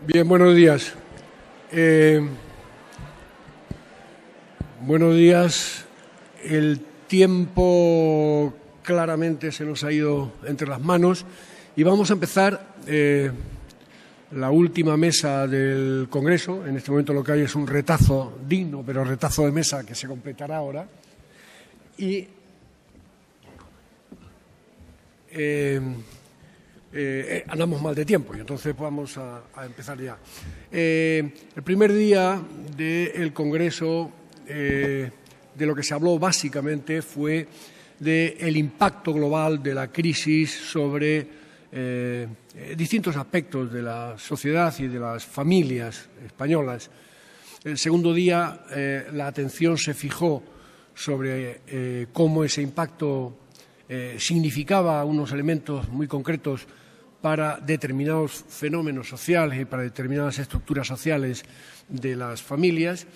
Bien, buenos días. Buenos días. El tiempo claramente se nos ha ido entre las manos y vamos a empezar la última mesa del Congreso. En este momento lo que hay es un retazo digno, pero retazo de mesa que se completará ahora. Y andamos mal de tiempo y entonces vamos a empezar ya. El primer día del Congreso, de lo que se habló básicamente fue del impacto global de la crisis sobre distintos aspectos de la sociedad y de las familias españolas. El segundo día la atención se fijó sobre cómo ese impacto significaba unos elementos muy concretos para determinados fenómenos sociales y para determinadas estructuras sociales de las familias.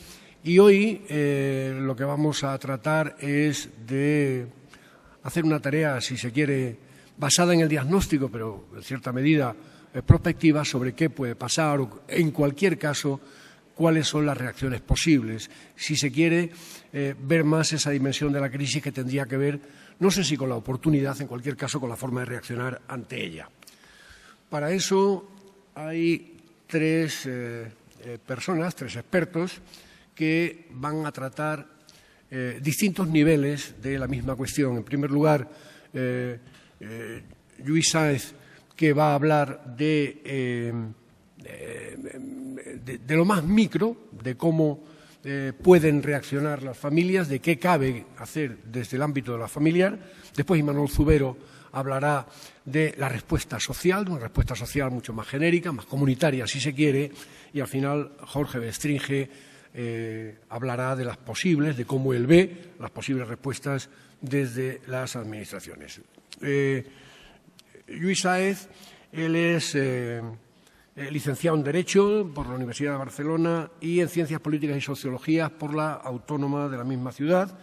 Y hoy lo que vamos a tratar es de hacer una tarea, si se quiere, basada en el diagnóstico, pero en cierta medida prospectiva, sobre qué puede pasar o, en cualquier caso, cuáles son las reacciones posibles. Si se quiere ver más esa dimensión de la crisis que tendría que ver, no sé si con la oportunidad, en cualquier caso con la forma de reaccionar ante ella. Para eso hay tres personas, tres expertos, que van a tratar distintos niveles de la misma cuestión. En primer lugar, Lluís Sáez, que va a hablar de lo más micro, de cómo pueden reaccionar las familias, de qué cabe hacer desde el ámbito de la familiar. Después Imanol Zubero hablará de la respuesta social, de una respuesta social mucho más genérica, más comunitaria si se quiere, y al final Jorge Bestringe hablará de las posibles, de cómo él ve las posibles respuestas desde las administraciones. Lluís Sáez, él es licenciado en Derecho por la Universidad de Barcelona y en Ciencias Políticas y Sociología por la Autónoma de la misma ciudad.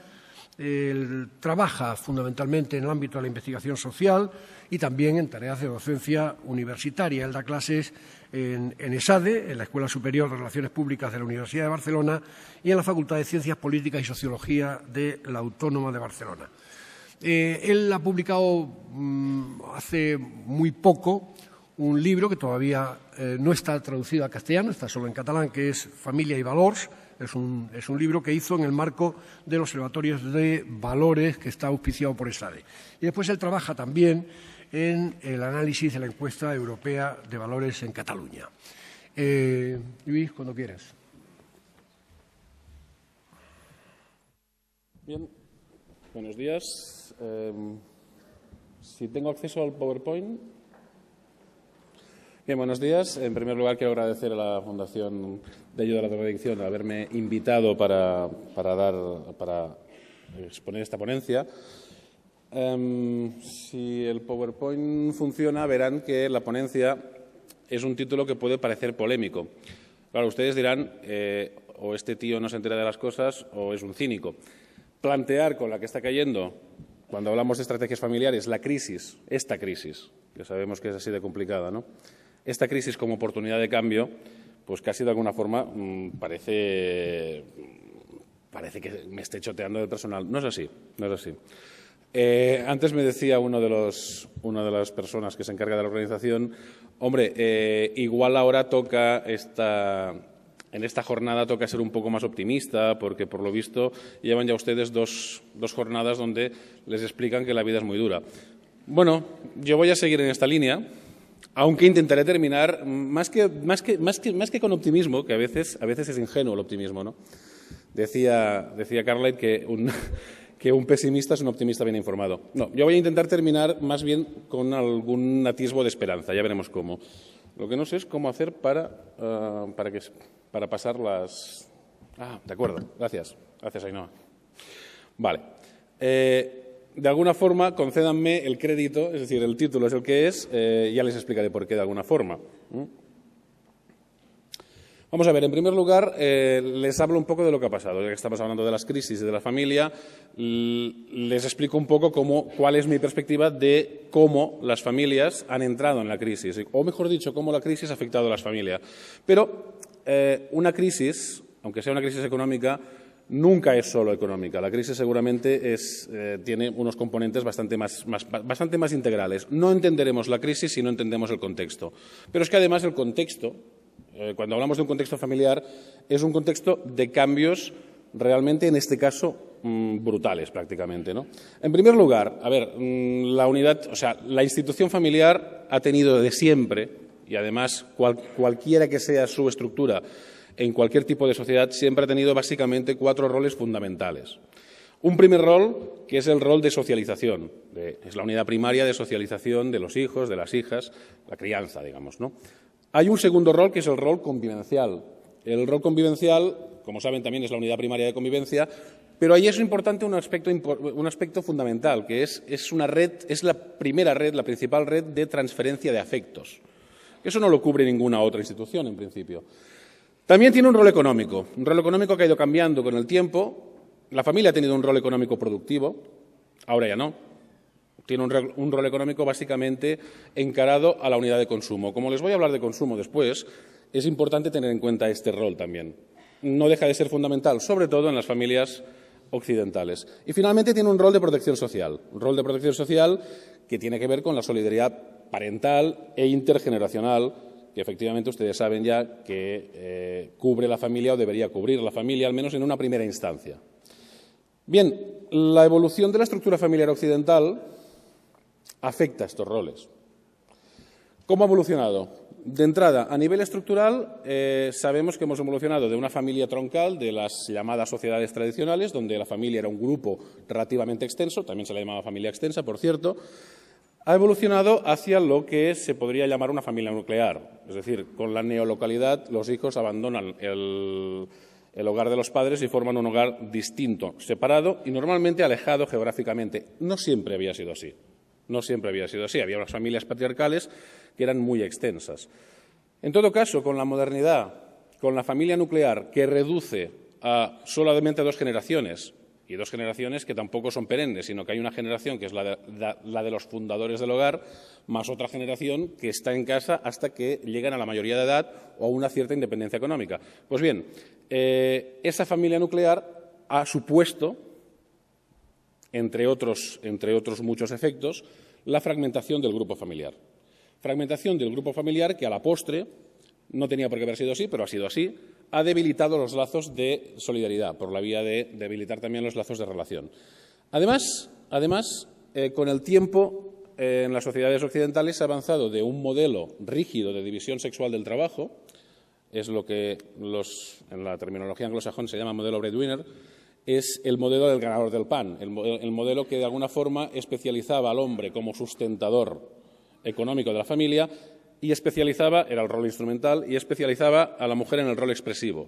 Él trabaja fundamentalmente en el ámbito de la investigación social y también en tareas de docencia universitaria. Él da clases en ESADE, en la Escuela Superior de Relaciones Públicas de la Universidad de Barcelona, y en la Facultad de Ciencias Políticas y Sociología de la Autónoma de Barcelona. Él ha publicado hace muy poco un libro que todavía no está traducido a castellano, está solo en catalán, que es Familia y Valors. Es un libro que hizo en el marco del Observatorio de Valores que está auspiciado por ESADE. Y después él trabaja también en el análisis de la encuesta europea de valores en Cataluña. Lluís, cuando quieras. Bien, buenos días. Si tengo acceso al PowerPoint. Bien, buenos días. En primer lugar, quiero agradecer a la Fundación de Ayuda a la Drogadicción haberme invitado para exponer esta ponencia. Si el PowerPoint funciona, verán que la ponencia es un título que puede parecer polémico. Claro, ustedes dirán, o este tío no se entera de las cosas o es un cínico. Plantear con la que está cayendo, cuando hablamos de estrategias familiares, la crisis, esta crisis, que sabemos que es así de complicada, ¿no? Esta crisis como oportunidad de cambio, pues casi de alguna forma parece que me esté choteando del personal. No es así, no es así. Antes me decía una de las personas que se encarga de la organización, hombre, igual ahora toca en esta jornada toca ser un poco más optimista, porque por lo visto llevan ya ustedes dos jornadas donde les explican que la vida es muy dura. Bueno, yo voy a seguir en esta línea, aunque intentaré terminar más que con optimismo, que a veces es ingenuo el optimismo, ¿no? Decía Carlyle que un pesimista es un optimista bien informado. No, yo voy a intentar terminar más bien con algún atisbo de esperanza, ya veremos cómo. Lo que no sé es cómo hacer para pasar las... de acuerdo, gracias. Gracias, Ainhoa. Vale. De alguna forma, concédanme el crédito, es decir, el título es el que es, ya les explicaré por qué de alguna forma. Vamos a ver, en primer lugar, les hablo un poco de lo que ha pasado. Ya que estamos hablando de las crisis y de la familia, les explico un poco cuál es mi perspectiva de cómo las familias han entrado en la crisis, o mejor dicho, cómo la crisis ha afectado a las familias. Pero una crisis, aunque sea una crisis económica, nunca es solo económica. La crisis seguramente tiene unos componentes bastante más integrales. No entenderemos la crisis si no entendemos el contexto. Pero es que además el contexto, cuando hablamos de un contexto familiar, es un contexto de cambios realmente, en este caso, brutales prácticamente, ¿no? En primer lugar, a ver, la institución familiar ha tenido de siempre, y además cualquiera que sea su estructura en cualquier tipo de sociedad, siempre ha tenido básicamente 4 roles fundamentales. Un primer rol, que es el rol de socialización, es la unidad primaria de socialización de los hijos, de las hijas, la crianza, digamos, ¿no? Hay un segundo rol, que es el rol convivencial. El rol convivencial, como saben, también es la unidad primaria de convivencia, pero ahí es importante un aspecto fundamental, que es la primera red, la principal red de transferencia de afectos. Eso no lo cubre ninguna otra institución, en principio. También tiene un rol económico que ha ido cambiando con el tiempo. La familia ha tenido un rol económico productivo, ahora ya no. Tiene un rol económico básicamente encarado a la unidad de consumo. Como les voy a hablar de consumo después, es importante tener en cuenta este rol también. No deja de ser fundamental, sobre todo en las familias occidentales. Y finalmente tiene un rol de protección social, que tiene que ver con la solidaridad parental e intergeneracional, que efectivamente ustedes saben ya que cubre la familia o debería cubrir la familia, al menos en una primera instancia. Bien, la evolución de la estructura familiar occidental afecta a estos roles. ¿Cómo ha evolucionado? De entrada, a nivel estructural, sabemos que hemos evolucionado de una familia troncal, de las llamadas sociedades tradicionales, donde la familia era un grupo relativamente extenso, también se le llamaba familia extensa, por cierto, ha evolucionado hacia lo que se podría llamar una familia nuclear. Es decir, con la neolocalidad, los hijos abandonan el hogar de los padres y forman un hogar distinto, separado y normalmente alejado geográficamente. No siempre había sido así. Había unas familias patriarcales que eran muy extensas. En todo caso, con la modernidad, con la familia nuclear, que reduce a solamente 2 generaciones, y 2 generaciones que tampoco son perennes, sino que hay una generación que es la de los fundadores del hogar, más otra generación que está en casa hasta que llegan a la mayoría de edad o a una cierta independencia económica. Pues bien, esa familia nuclear ha supuesto, entre otros muchos efectos, la fragmentación del grupo familiar. Fragmentación del grupo familiar que a la postre, no tenía por qué haber sido así, pero ha sido así, ha debilitado los lazos de solidaridad, por la vía de debilitar también los lazos de relación. Además, con el tiempo, en las sociedades occidentales se ha avanzado de un modelo rígido de división sexual del trabajo, es lo que en la terminología anglosajona se llama modelo breadwinner, es el modelo del ganador del pan, el modelo que de alguna forma especializaba al hombre como sustentador económico de la familia y era el rol instrumental, y especializaba a la mujer en el rol expresivo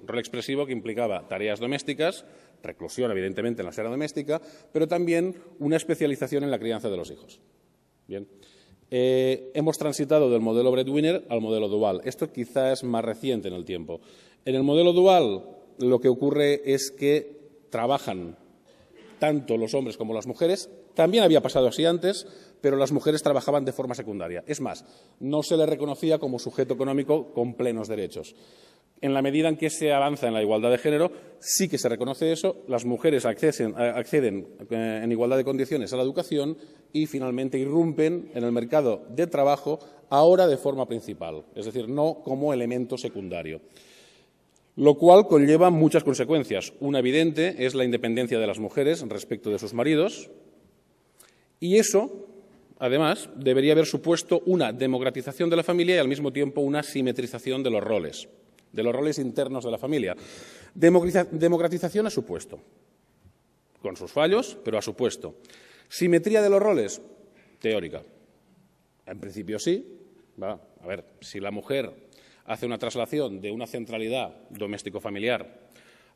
que implicaba tareas domésticas, reclusión evidentemente en la esfera doméstica, pero también una especialización en la crianza de los hijos. Bien. Hemos transitado del modelo breadwinner al modelo dual. Esto quizá es más reciente en el tiempo. En el modelo dual lo que ocurre es que trabajan tanto los hombres como las mujeres. También había pasado así antes, pero las mujeres trabajaban de forma secundaria. Es más, no se les reconocía como sujeto económico con plenos derechos. En la medida en que se avanza en la igualdad de género, sí que se reconoce eso, las mujeres acceden en igualdad de condiciones a la educación y finalmente irrumpen en el mercado de trabajo ahora de forma principal, es decir, no como elemento secundario. Lo cual conlleva muchas consecuencias. Una evidente es la independencia de las mujeres respecto de sus maridos, y eso, además, debería haber supuesto una democratización de la familia y al mismo tiempo una simetrización de los roles internos de la familia. Democratización ha supuesto, con sus fallos, pero ha supuesto. Simetría de los roles, teórica. En principio sí. A ver, si la mujer hace una traslación de una centralidad doméstico-familiar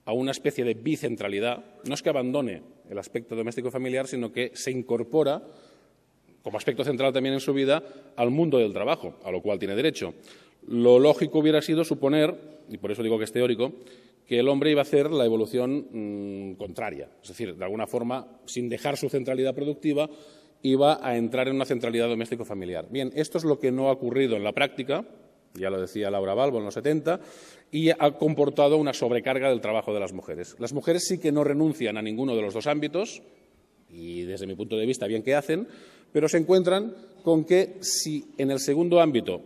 a una especie de bicentralidad, no es que abandone el aspecto doméstico-familiar, sino que se incorpora como aspecto central también en su vida al mundo del trabajo, a lo cual tiene derecho. Lo lógico hubiera sido suponer, y por eso digo que es teórico, que el hombre iba a hacer la evolución contraria. Es decir, de alguna forma, sin dejar su centralidad productiva, iba a entrar en una centralidad doméstico-familiar. Bien, esto es lo que no ha ocurrido en la práctica, ya lo decía Laura Balbo en los 70, y ha comportado una sobrecarga del trabajo de las mujeres. Las mujeres sí que no renuncian a ninguno de los dos ámbitos, y desde mi punto de vista bien que hacen, pero se encuentran con que si en el segundo ámbito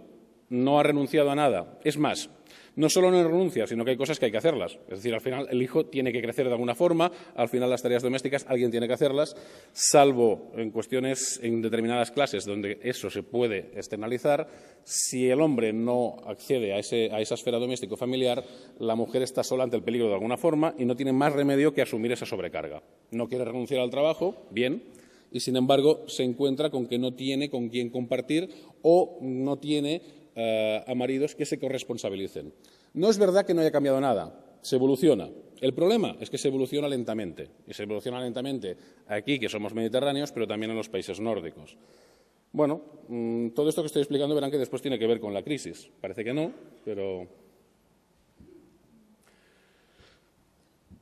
no ha renunciado a nada, es más, no solo no renuncia, sino que hay cosas que hay que hacerlas. Es decir, al final el hijo tiene que crecer de alguna forma, al final las tareas domésticas alguien tiene que hacerlas, salvo en cuestiones, en determinadas clases donde eso se puede externalizar. Si el hombre no accede a esa esfera doméstico-familiar, la mujer está sola ante el peligro de alguna forma y no tiene más remedio que asumir esa sobrecarga. No quiere renunciar al trabajo, bien, y sin embargo se encuentra con que no tiene con quién compartir o no tiene a maridos que se corresponsabilicen. No es verdad que no haya cambiado nada, se evoluciona. El problema es que se evoluciona lentamente, y se evoluciona lentamente aquí, que somos mediterráneos, pero también en los países nórdicos. Bueno, todo esto que estoy explicando verán que después tiene que ver con la crisis. Parece que no, pero...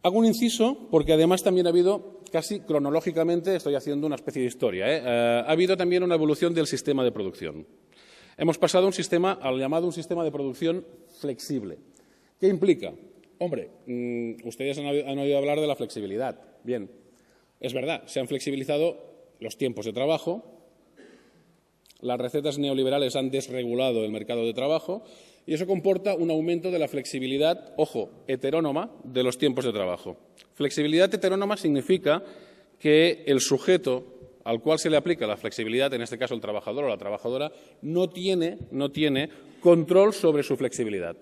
Hago un inciso porque además también ha habido, casi cronológicamente, estoy haciendo una especie de historia, ha habido también una evolución del sistema de producción. Hemos pasado a un sistema, al llamado un sistema de producción flexible. ¿Qué implica? Hombre, ustedes han oído hablar de la flexibilidad. Bien, es verdad, se han flexibilizado los tiempos de trabajo, las recetas neoliberales han desregulado el mercado de trabajo y eso comporta un aumento de la flexibilidad, ojo, heterónoma, de los tiempos de trabajo. Flexibilidad heterónoma significa que el sujeto al cual se le aplica la flexibilidad, en este caso el trabajador o la trabajadora, no tiene control sobre su flexibilidad.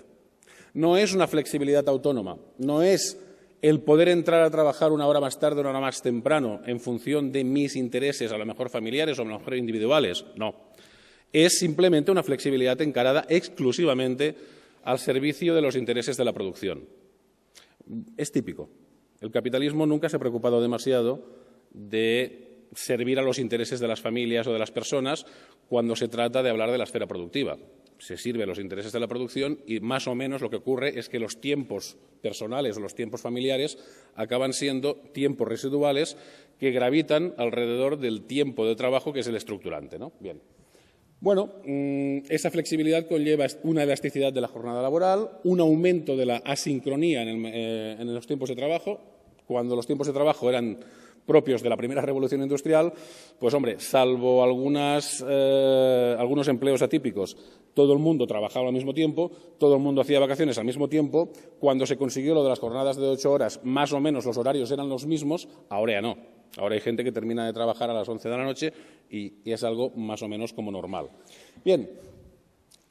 No es una flexibilidad autónoma, no es el poder entrar a trabajar una hora más tarde o una hora más temprano en función de mis intereses, a lo mejor familiares o a lo mejor individuales, no. Es simplemente una flexibilidad encarada exclusivamente al servicio de los intereses de la producción. Es típico. El capitalismo nunca se ha preocupado demasiado de servir a los intereses de las familias o de las personas cuando se trata de hablar de la esfera productiva. Se sirve a los intereses de la producción y más o menos lo que ocurre es que los tiempos personales o los tiempos familiares acaban siendo tiempos residuales que gravitan alrededor del tiempo de trabajo que es el estructurante, ¿no? Bien. Bueno, esa flexibilidad conlleva una elasticidad de la jornada laboral, un aumento de la asincronía en los tiempos de trabajo. Cuando los tiempos de trabajo eran propios de la primera revolución industrial, pues hombre, salvo algunos empleos atípicos, todo el mundo trabajaba al mismo tiempo, todo el mundo hacía vacaciones al mismo tiempo. Cuando se consiguió lo de las jornadas de 8 horas, más o menos los horarios eran los mismos, ahora ya no. Ahora hay gente que termina de trabajar a las 11 de la noche y es algo más o menos como normal. Bien,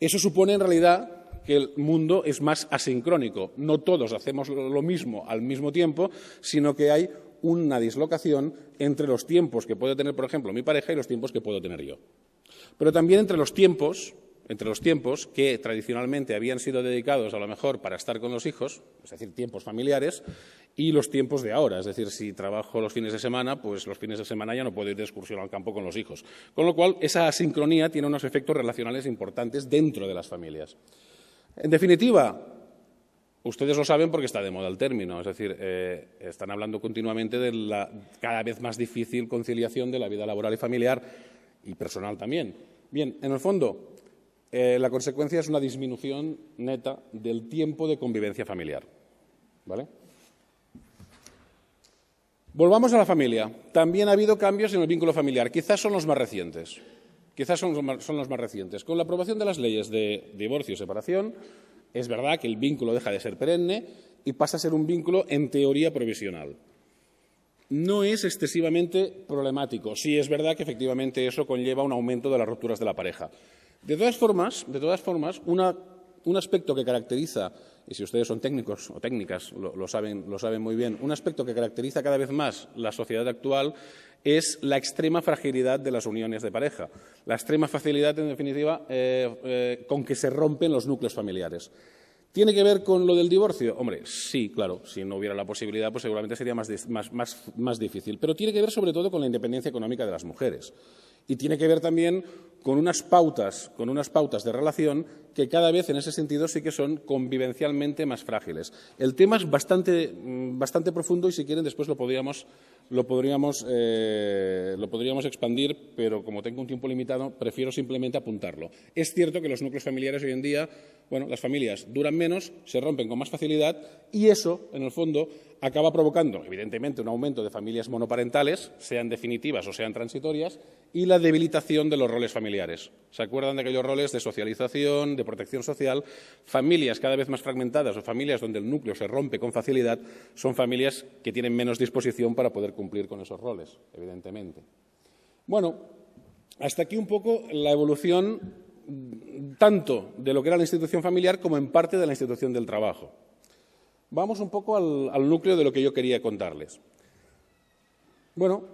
eso supone en realidad que el mundo es más asincrónico. No todos hacemos lo mismo al mismo tiempo, sino que hay una dislocación entre los tiempos que puede tener, por ejemplo, mi pareja y los tiempos que puedo tener yo. Pero también entre los tiempos que tradicionalmente habían sido dedicados a lo mejor para estar con los hijos, es decir, tiempos familiares, y los tiempos de ahora. Es decir, si trabajo los fines de semana, pues los fines de semana ya no puedo ir de excursión al campo con los hijos. Con lo cual, esa asincronía tiene unos efectos relacionales importantes dentro de las familias. En definitiva, ustedes lo saben porque está de moda el término, es decir, están hablando continuamente de la cada vez más difícil conciliación de la vida laboral y familiar y personal también. Bien, en el fondo, la consecuencia es una disminución neta del tiempo de convivencia familiar. ¿Vale? Volvamos a la familia. También ha habido cambios en el vínculo familiar. Quizás son los más recientes. Con la aprobación de las leyes de divorcio y separación, es verdad que el vínculo deja de ser perenne y pasa a ser un vínculo, en teoría, provisional. No es excesivamente problemático. Sí es verdad que efectivamente eso conlleva un aumento de las rupturas de la pareja. De todas formas, un aspecto que caracteriza, y si ustedes son técnicos o técnicas lo saben muy bien, un aspecto que caracteriza cada vez más la sociedad actual es la extrema fragilidad de las uniones de pareja, la extrema facilidad, en definitiva, con que se rompen los núcleos familiares. ¿Tiene que ver con lo del divorcio? Hombre, sí, claro, si no hubiera la posibilidad, pues seguramente sería más difícil. Pero tiene que ver sobre todo con la independencia económica de las mujeres. Y tiene que ver también con unas pautas de relación que cada vez en ese sentido sí que son convivencialmente más frágiles. El tema es bastante profundo y, si quieren, después lo podríamos expandir, pero como tengo un tiempo limitado, prefiero simplemente apuntarlo. Es cierto que los núcleos familiares hoy en día, bueno, las familias duran menos, se rompen con más facilidad y eso, en el fondo, acaba provocando, evidentemente, un aumento de familias monoparentales, sean definitivas o sean transitorias, y la debilitación de los roles familiares. ¿Se acuerdan de aquellos roles de socialización, de protección social? Familias cada vez más fragmentadas o familias donde el núcleo se rompe con facilidad son familias que tienen menos disposición para poder cumplir con esos roles, evidentemente. Bueno, hasta aquí un poco la evolución tanto de lo que era la institución familiar como en parte de la institución del trabajo. Vamos un poco al núcleo de lo que yo quería contarles. Bueno,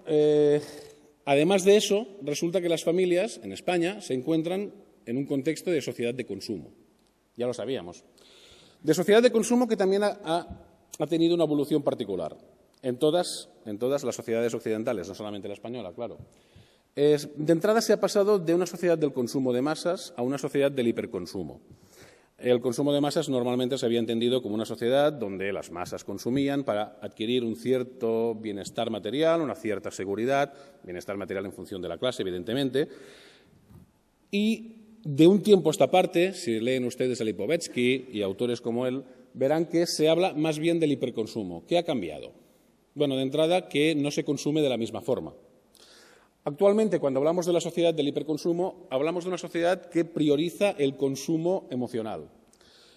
además de eso, resulta que las familias en España se encuentran en un contexto de sociedad de consumo. Ya lo sabíamos. De sociedad de consumo que también ha tenido una evolución particular en todas las sociedades occidentales, no solamente la española, claro. De entrada se ha pasado de una sociedad del consumo de masas a una sociedad del hiperconsumo. El consumo de masas normalmente se había entendido como una sociedad donde las masas consumían para adquirir un cierto bienestar material, una cierta seguridad, bienestar material en función de la clase, evidentemente. Y de un tiempo a esta parte, si leen ustedes a Lipovetsky y autores como él, verán que se habla más bien del hiperconsumo. ¿Qué ha cambiado? Bueno, de entrada, que no se consume de la misma forma. Actualmente, cuando hablamos de la sociedad del hiperconsumo, hablamos de una sociedad que prioriza el consumo emocional.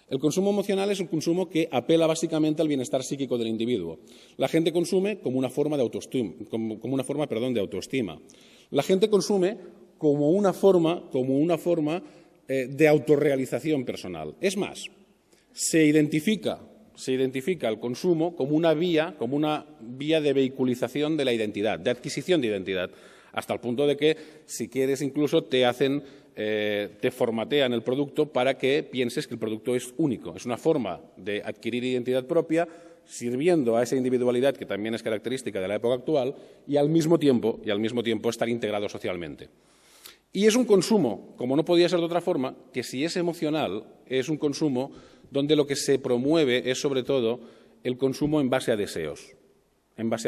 El consumo emocional es un consumo que apela básicamente al bienestar psíquico del individuo. La gente consume como una forma de autoestima. La gente consume como una forma de autorrealización personal. Es más, se identifica el consumo como una vía de vehiculización de la identidad, de adquisición de identidad, hasta el punto de que, si quieres, incluso te formatean el producto para que pienses que el producto es único. Es una forma de adquirir identidad propia, sirviendo a esa individualidad que también es característica de la época actual y al mismo tiempo estar integrado socialmente. Y es un consumo, como no podía ser de otra forma, que si es emocional, es un consumo donde lo que se promueve es, sobre todo, el consumo en base a deseos. En base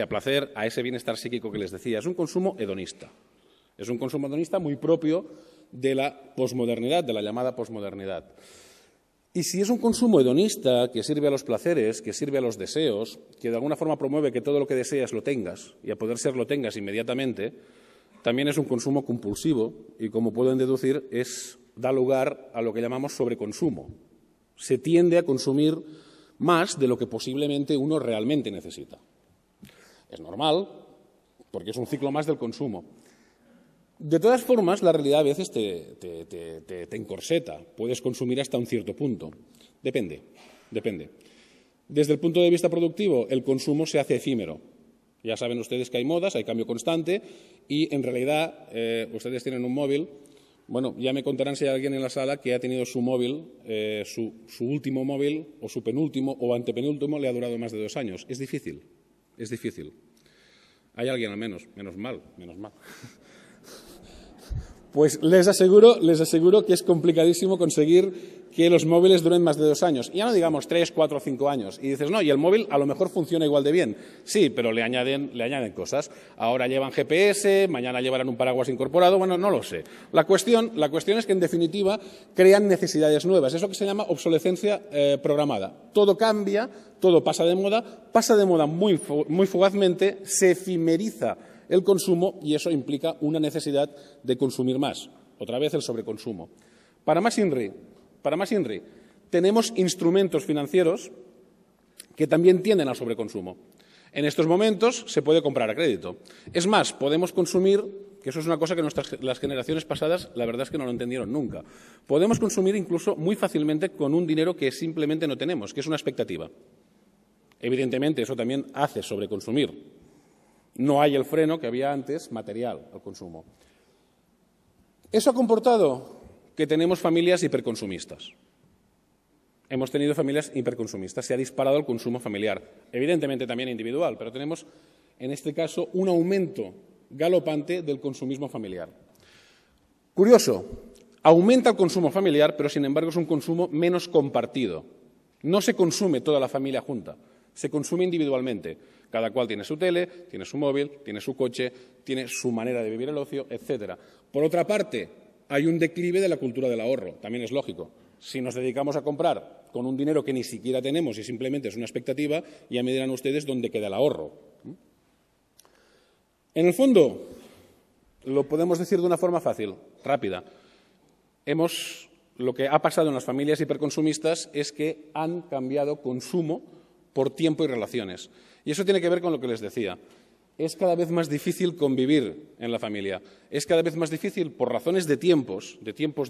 a placer, a ese bienestar psíquico que les decía. Es un consumo hedonista. Es un consumo hedonista muy propio de la posmodernidad, de la llamada posmodernidad. Y si es un consumo hedonista que sirve a los placeres, que sirve a los deseos, que de alguna forma promueve que todo lo que deseas lo tengas y a poder ser lo tengas inmediatamente, también es un consumo compulsivo y, como pueden deducir, da lugar a lo que llamamos sobreconsumo. Se tiende a consumir más de lo que posiblemente uno realmente necesita. Es normal, porque es un ciclo más del consumo. De todas formas, la realidad a veces te encorseta. Puedes consumir hasta un cierto punto. Depende. Desde el punto de vista productivo, el consumo se hace efímero. Ya saben ustedes que hay modas, hay cambio constante y, en realidad, ustedes tienen un móvil. Bueno, ya me contarán si hay alguien en la sala que ha tenido su móvil, su último móvil, o su penúltimo o antepenúltimo, le ha durado más de 2 años. Es difícil. Hay alguien al menos mal. Pues les aseguro que es complicadísimo conseguir que los móviles duren más de 2 años. Y ya no digamos 3, 4 o 5 años. Y dices, no, y el móvil a lo mejor funciona igual de bien. Sí, pero le añaden cosas. Ahora llevan GPS, mañana llevarán un paraguas incorporado, bueno, no lo sé. La cuestión es que, en definitiva, crean necesidades nuevas. Eso que se llama obsolescencia programada. Todo cambia, todo pasa de moda muy fugazmente, se efimeriza el consumo y eso implica una necesidad de consumir más. Otra vez el sobreconsumo. Para más INRI, tenemos instrumentos financieros que también tienden al sobreconsumo. En estos momentos se puede comprar a crédito. Es más, podemos consumir, que eso es una cosa que las generaciones pasadas la verdad es que no lo entendieron nunca. Podemos consumir incluso muy fácilmente con un dinero que simplemente no tenemos, que es una expectativa. Evidentemente, eso también hace sobreconsumir. No hay el freno que había antes material al consumo. Eso ha comportado que tenemos familias hiperconsumistas. Hemos tenido familias hiperconsumistas. Se ha disparado el consumo familiar. Evidentemente también individual, pero tenemos en este caso un aumento galopante del consumismo familiar. Curioso, aumenta el consumo familiar, pero sin embargo es un consumo menos compartido. No se consume toda la familia junta, se consume individualmente. Cada cual tiene su tele, tiene su móvil, tiene su coche, tiene su manera de vivir el ocio, etc. Por otra parte, hay un declive de la cultura del ahorro, también es lógico. Si nos dedicamos a comprar con un dinero que ni siquiera tenemos y simplemente es una expectativa, ya me dirán ustedes dónde queda el ahorro. En el fondo, lo podemos decir de una forma fácil, rápida. Lo que ha pasado en las familias hiperconsumistas es que han cambiado consumo por tiempo y relaciones. Y eso tiene que ver con lo que les decía. Es cada vez más difícil convivir en la familia. Es cada vez más difícil, por razones de tiempos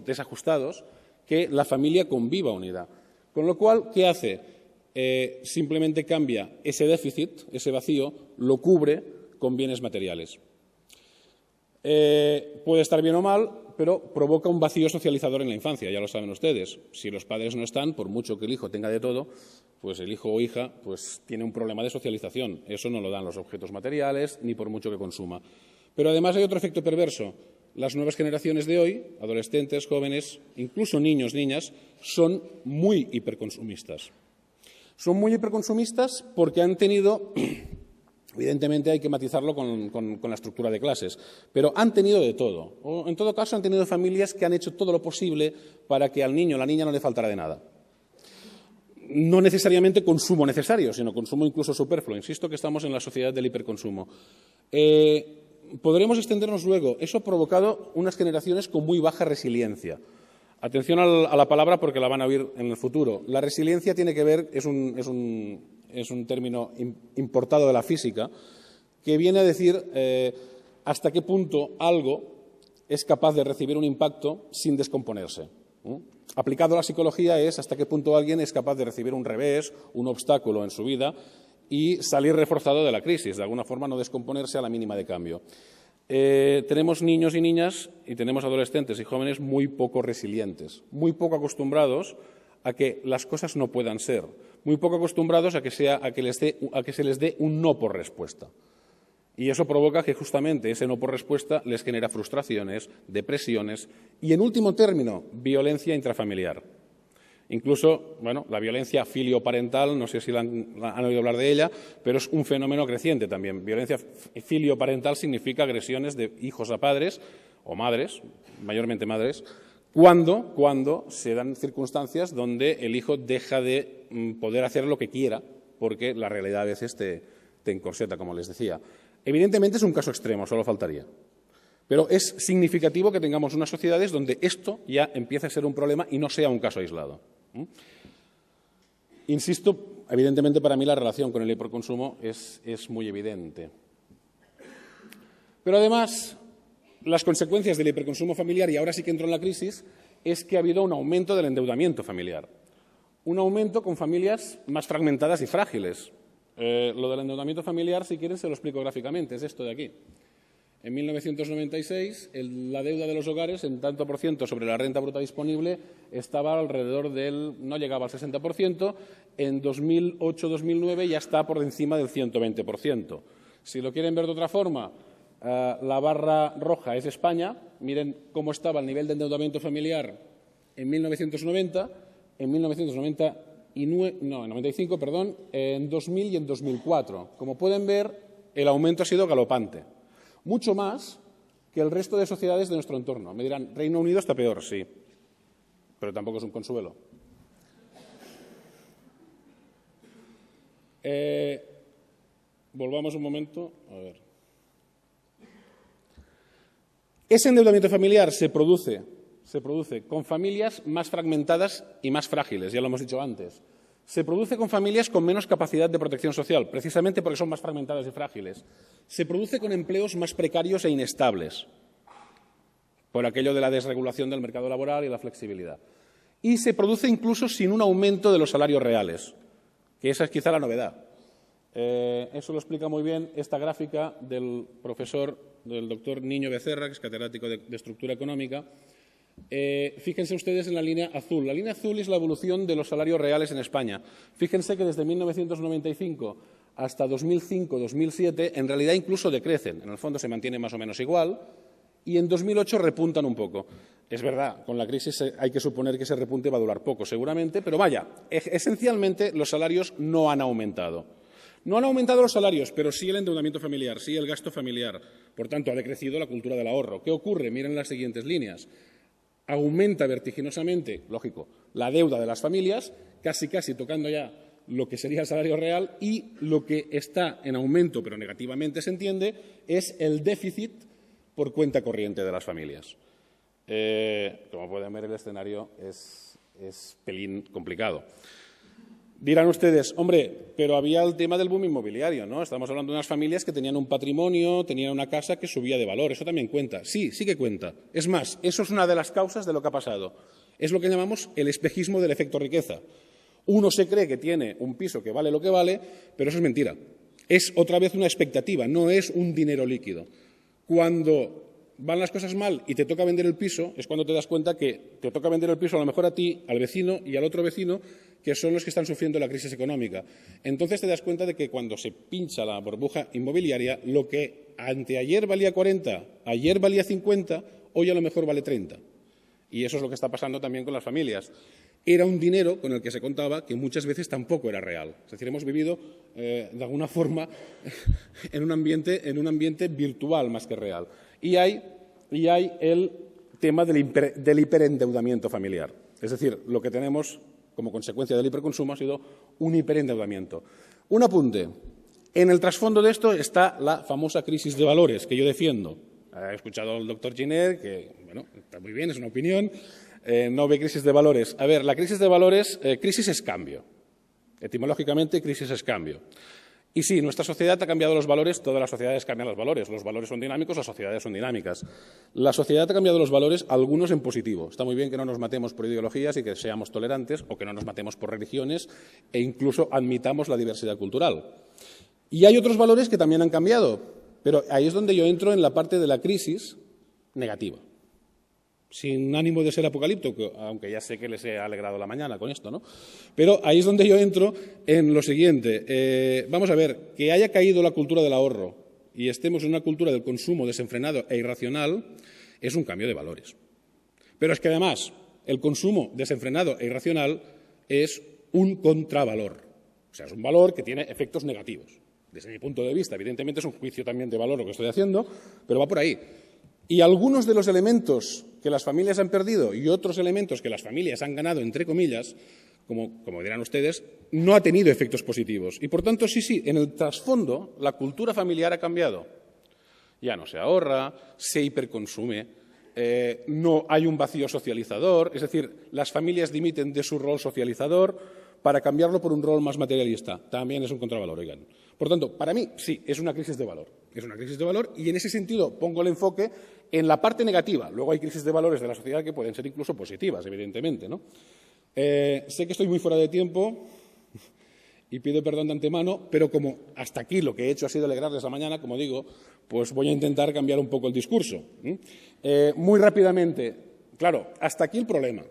desajustados, que la familia conviva unida. Con lo cual, ¿qué hace? Simplemente cambia ese déficit, ese vacío, lo cubre con bienes materiales. Puede estar bien o mal, pero provoca un vacío socializador en la infancia, ya lo saben ustedes. Si los padres no están, por mucho que el hijo tenga de todo, pues el hijo o hija pues tiene un problema de socialización. Eso no lo dan los objetos materiales, ni por mucho que consuma. Pero además hay otro efecto perverso. Las nuevas generaciones de hoy, adolescentes, jóvenes, incluso niños, niñas, son muy hiperconsumistas. Son muy hiperconsumistas porque han tenido, evidentemente hay que matizarlo con la estructura de clases, pero han tenido de todo. O, en todo caso, han tenido familias que han hecho todo lo posible para que al niño o la niña no le faltara de nada. No necesariamente consumo necesario, sino consumo incluso superfluo. Insisto que estamos en la sociedad del hiperconsumo. Podremos extendernos luego. Eso ha provocado unas generaciones con muy baja resiliencia. Atención a la palabra porque la van a oír en el futuro. La resiliencia tiene que ver, es un término importado de la física, que viene a decir hasta qué punto algo es capaz de recibir un impacto sin descomponerse. Aplicado a la psicología es hasta qué punto alguien es capaz de recibir un revés, un obstáculo en su vida y salir reforzado de la crisis, de alguna forma no descomponerse a la mínima de cambio. Tenemos niños y niñas y tenemos adolescentes y jóvenes muy poco resilientes, muy poco acostumbrados a que las cosas no puedan ser, muy poco acostumbrados a que se les dé un no por respuesta. Y eso provoca que justamente ese no por respuesta les genera frustraciones, depresiones y, en último término, violencia intrafamiliar. Incluso, bueno, la violencia filioparental, no sé si han oído hablar de ella, pero es un fenómeno creciente también. Violencia filioparental significa agresiones de hijos a padres o madres, mayormente madres, cuando se dan circunstancias donde el hijo deja de poder hacer lo que quiera porque la realidad a veces te encorseta, como les decía. Evidentemente es un caso extremo, solo faltaría. Pero es significativo que tengamos unas sociedades donde esto ya empiece a ser un problema y no sea un caso aislado. Insisto, evidentemente para mí la relación con el hiperconsumo es muy evidente. Pero además, las consecuencias del hiperconsumo familiar, y ahora sí que entro en la crisis, es que ha habido un aumento del endeudamiento familiar. Un aumento con familias más fragmentadas y frágiles. Lo del endeudamiento familiar, si quieren, se lo explico gráficamente. Es esto de aquí. En 1996, la deuda de los hogares, en tanto por ciento sobre la renta bruta disponible, estaba alrededor no llegaba al 60%. En 2008-2009 ya está por encima del 120%. Si lo quieren ver de otra forma, la barra roja es España. Miren cómo estaba el nivel de endeudamiento familiar en 1990, en 95, en 2000 y en 2004. Como pueden ver, el aumento ha sido galopante. Mucho más que el resto de sociedades de nuestro entorno. Me dirán, Reino Unido está peor, sí, pero tampoco es un consuelo. Volvamos un momento. A ver. Ese endeudamiento familiar se produce con familias más fragmentadas y más frágiles, ya lo hemos dicho antes. Se produce con familias con menos capacidad de protección social, precisamente porque son más fragmentadas y frágiles. Se produce con empleos más precarios e inestables, por aquello de la desregulación del mercado laboral y la flexibilidad. Y se produce incluso sin un aumento de los salarios reales, que esa es quizá la novedad. Eso lo explica muy bien esta gráfica del doctor Niño Becerra, que es catedrático de Estructura Económica. Fíjense ustedes en la línea azul. La línea azul es la evolución de los salarios reales en España. Fíjense que desde 1995 hasta 2005-2007 en realidad incluso decrecen. En el fondo se mantiene más o menos igual y en 2008 repuntan un poco. Es verdad, con la crisis hay que suponer que ese repunte va a durar poco, seguramente, pero vaya, esencialmente los salarios no han aumentado. No han aumentado los salarios, pero sí el endeudamiento familiar, sí el gasto familiar. Por tanto, ha decrecido la cultura del ahorro. ¿Qué ocurre? Miren las siguientes líneas. Aumenta vertiginosamente, lógico, la deuda de las familias, casi tocando ya lo que sería el salario real, y lo que está en aumento, pero negativamente se entiende, es el déficit por cuenta corriente de las familias. Como pueden ver, el escenario es pelín complicado. Dirán ustedes, hombre, pero había el tema del boom inmobiliario, ¿no? Estamos hablando de unas familias que tenían un patrimonio, tenían una casa que subía de valor. Eso también cuenta. Sí que cuenta. Es más, eso es una de las causas de lo que ha pasado. Es lo que llamamos el espejismo del efecto riqueza. Uno se cree que tiene un piso que vale lo que vale, pero eso es mentira. Es otra vez una expectativa, no es un dinero líquido. Cuando van las cosas mal y te toca vender el piso, es cuando te das cuenta que te toca vender el piso a lo mejor a ti, al vecino y al otro vecino, que son los que están sufriendo la crisis económica. Entonces te das cuenta de que cuando se pincha la burbuja inmobiliaria, lo que anteayer valía 40, ayer valía 50, hoy a lo mejor vale 30. Y eso es lo que está pasando también con las familias. Era un dinero con el que se contaba que muchas veces tampoco era real. Es decir, hemos vivido, de alguna forma, en un ambiente virtual más que real. Y hay el tema del hiperendeudamiento familiar. Es decir, lo que tenemos como consecuencia del hiperconsumo ha sido un hiperendeudamiento. Un apunte. En el trasfondo de esto está la famosa crisis de valores que yo defiendo. He escuchado al doctor Giner, que, bueno, está muy bien, es una opinión. No ve crisis de valores. A ver, la crisis de valores, crisis es cambio. Etimológicamente, crisis es cambio. Y sí, nuestra sociedad ha cambiado los valores, todas las sociedades cambian los valores son dinámicos, las sociedades son dinámicas. La sociedad ha cambiado los valores, algunos en positivo. Está muy bien que no nos matemos por ideologías y que seamos tolerantes, o que no nos matemos por religiones, e incluso admitamos la diversidad cultural. Y hay otros valores que también han cambiado, pero ahí es donde yo entro en la parte de la crisis negativa. Sin ánimo de ser apocalíptico, aunque ya sé que les he alegrado la mañana con esto, ¿no? Pero ahí es donde yo entro en lo siguiente. Vamos a ver, que haya caído la cultura del ahorro y estemos en una cultura del consumo desenfrenado e irracional es un cambio de valores. Pero es que además el consumo desenfrenado e irracional es un contravalor. O sea, es un valor que tiene efectos negativos. Desde mi punto de vista, evidentemente es un juicio también de valor lo que estoy haciendo, pero va por ahí. Y algunos de los elementos que las familias han perdido y otros elementos que las familias han ganado, entre comillas, como dirán ustedes, no ha tenido efectos positivos. Y, por tanto, sí, en el trasfondo, la cultura familiar ha cambiado. Ya no se ahorra, se hiperconsume, no hay un vacío socializador, es decir, las familias dimiten de su rol socializador para cambiarlo por un rol más materialista. También es un contravalor, oigan. Por tanto, para mí, sí, es una crisis de valor. Es una crisis de valor y, en ese sentido, pongo el enfoque en la parte negativa. Luego hay crisis de valores de la sociedad que pueden ser incluso positivas, evidentemente, ¿no? Sé que estoy muy fuera de tiempo y pido perdón de antemano, pero como hasta aquí lo que he hecho ha sido alegrarles la mañana, como digo, pues voy a intentar cambiar un poco el discurso. Muy rápidamente, claro, hasta aquí el problema.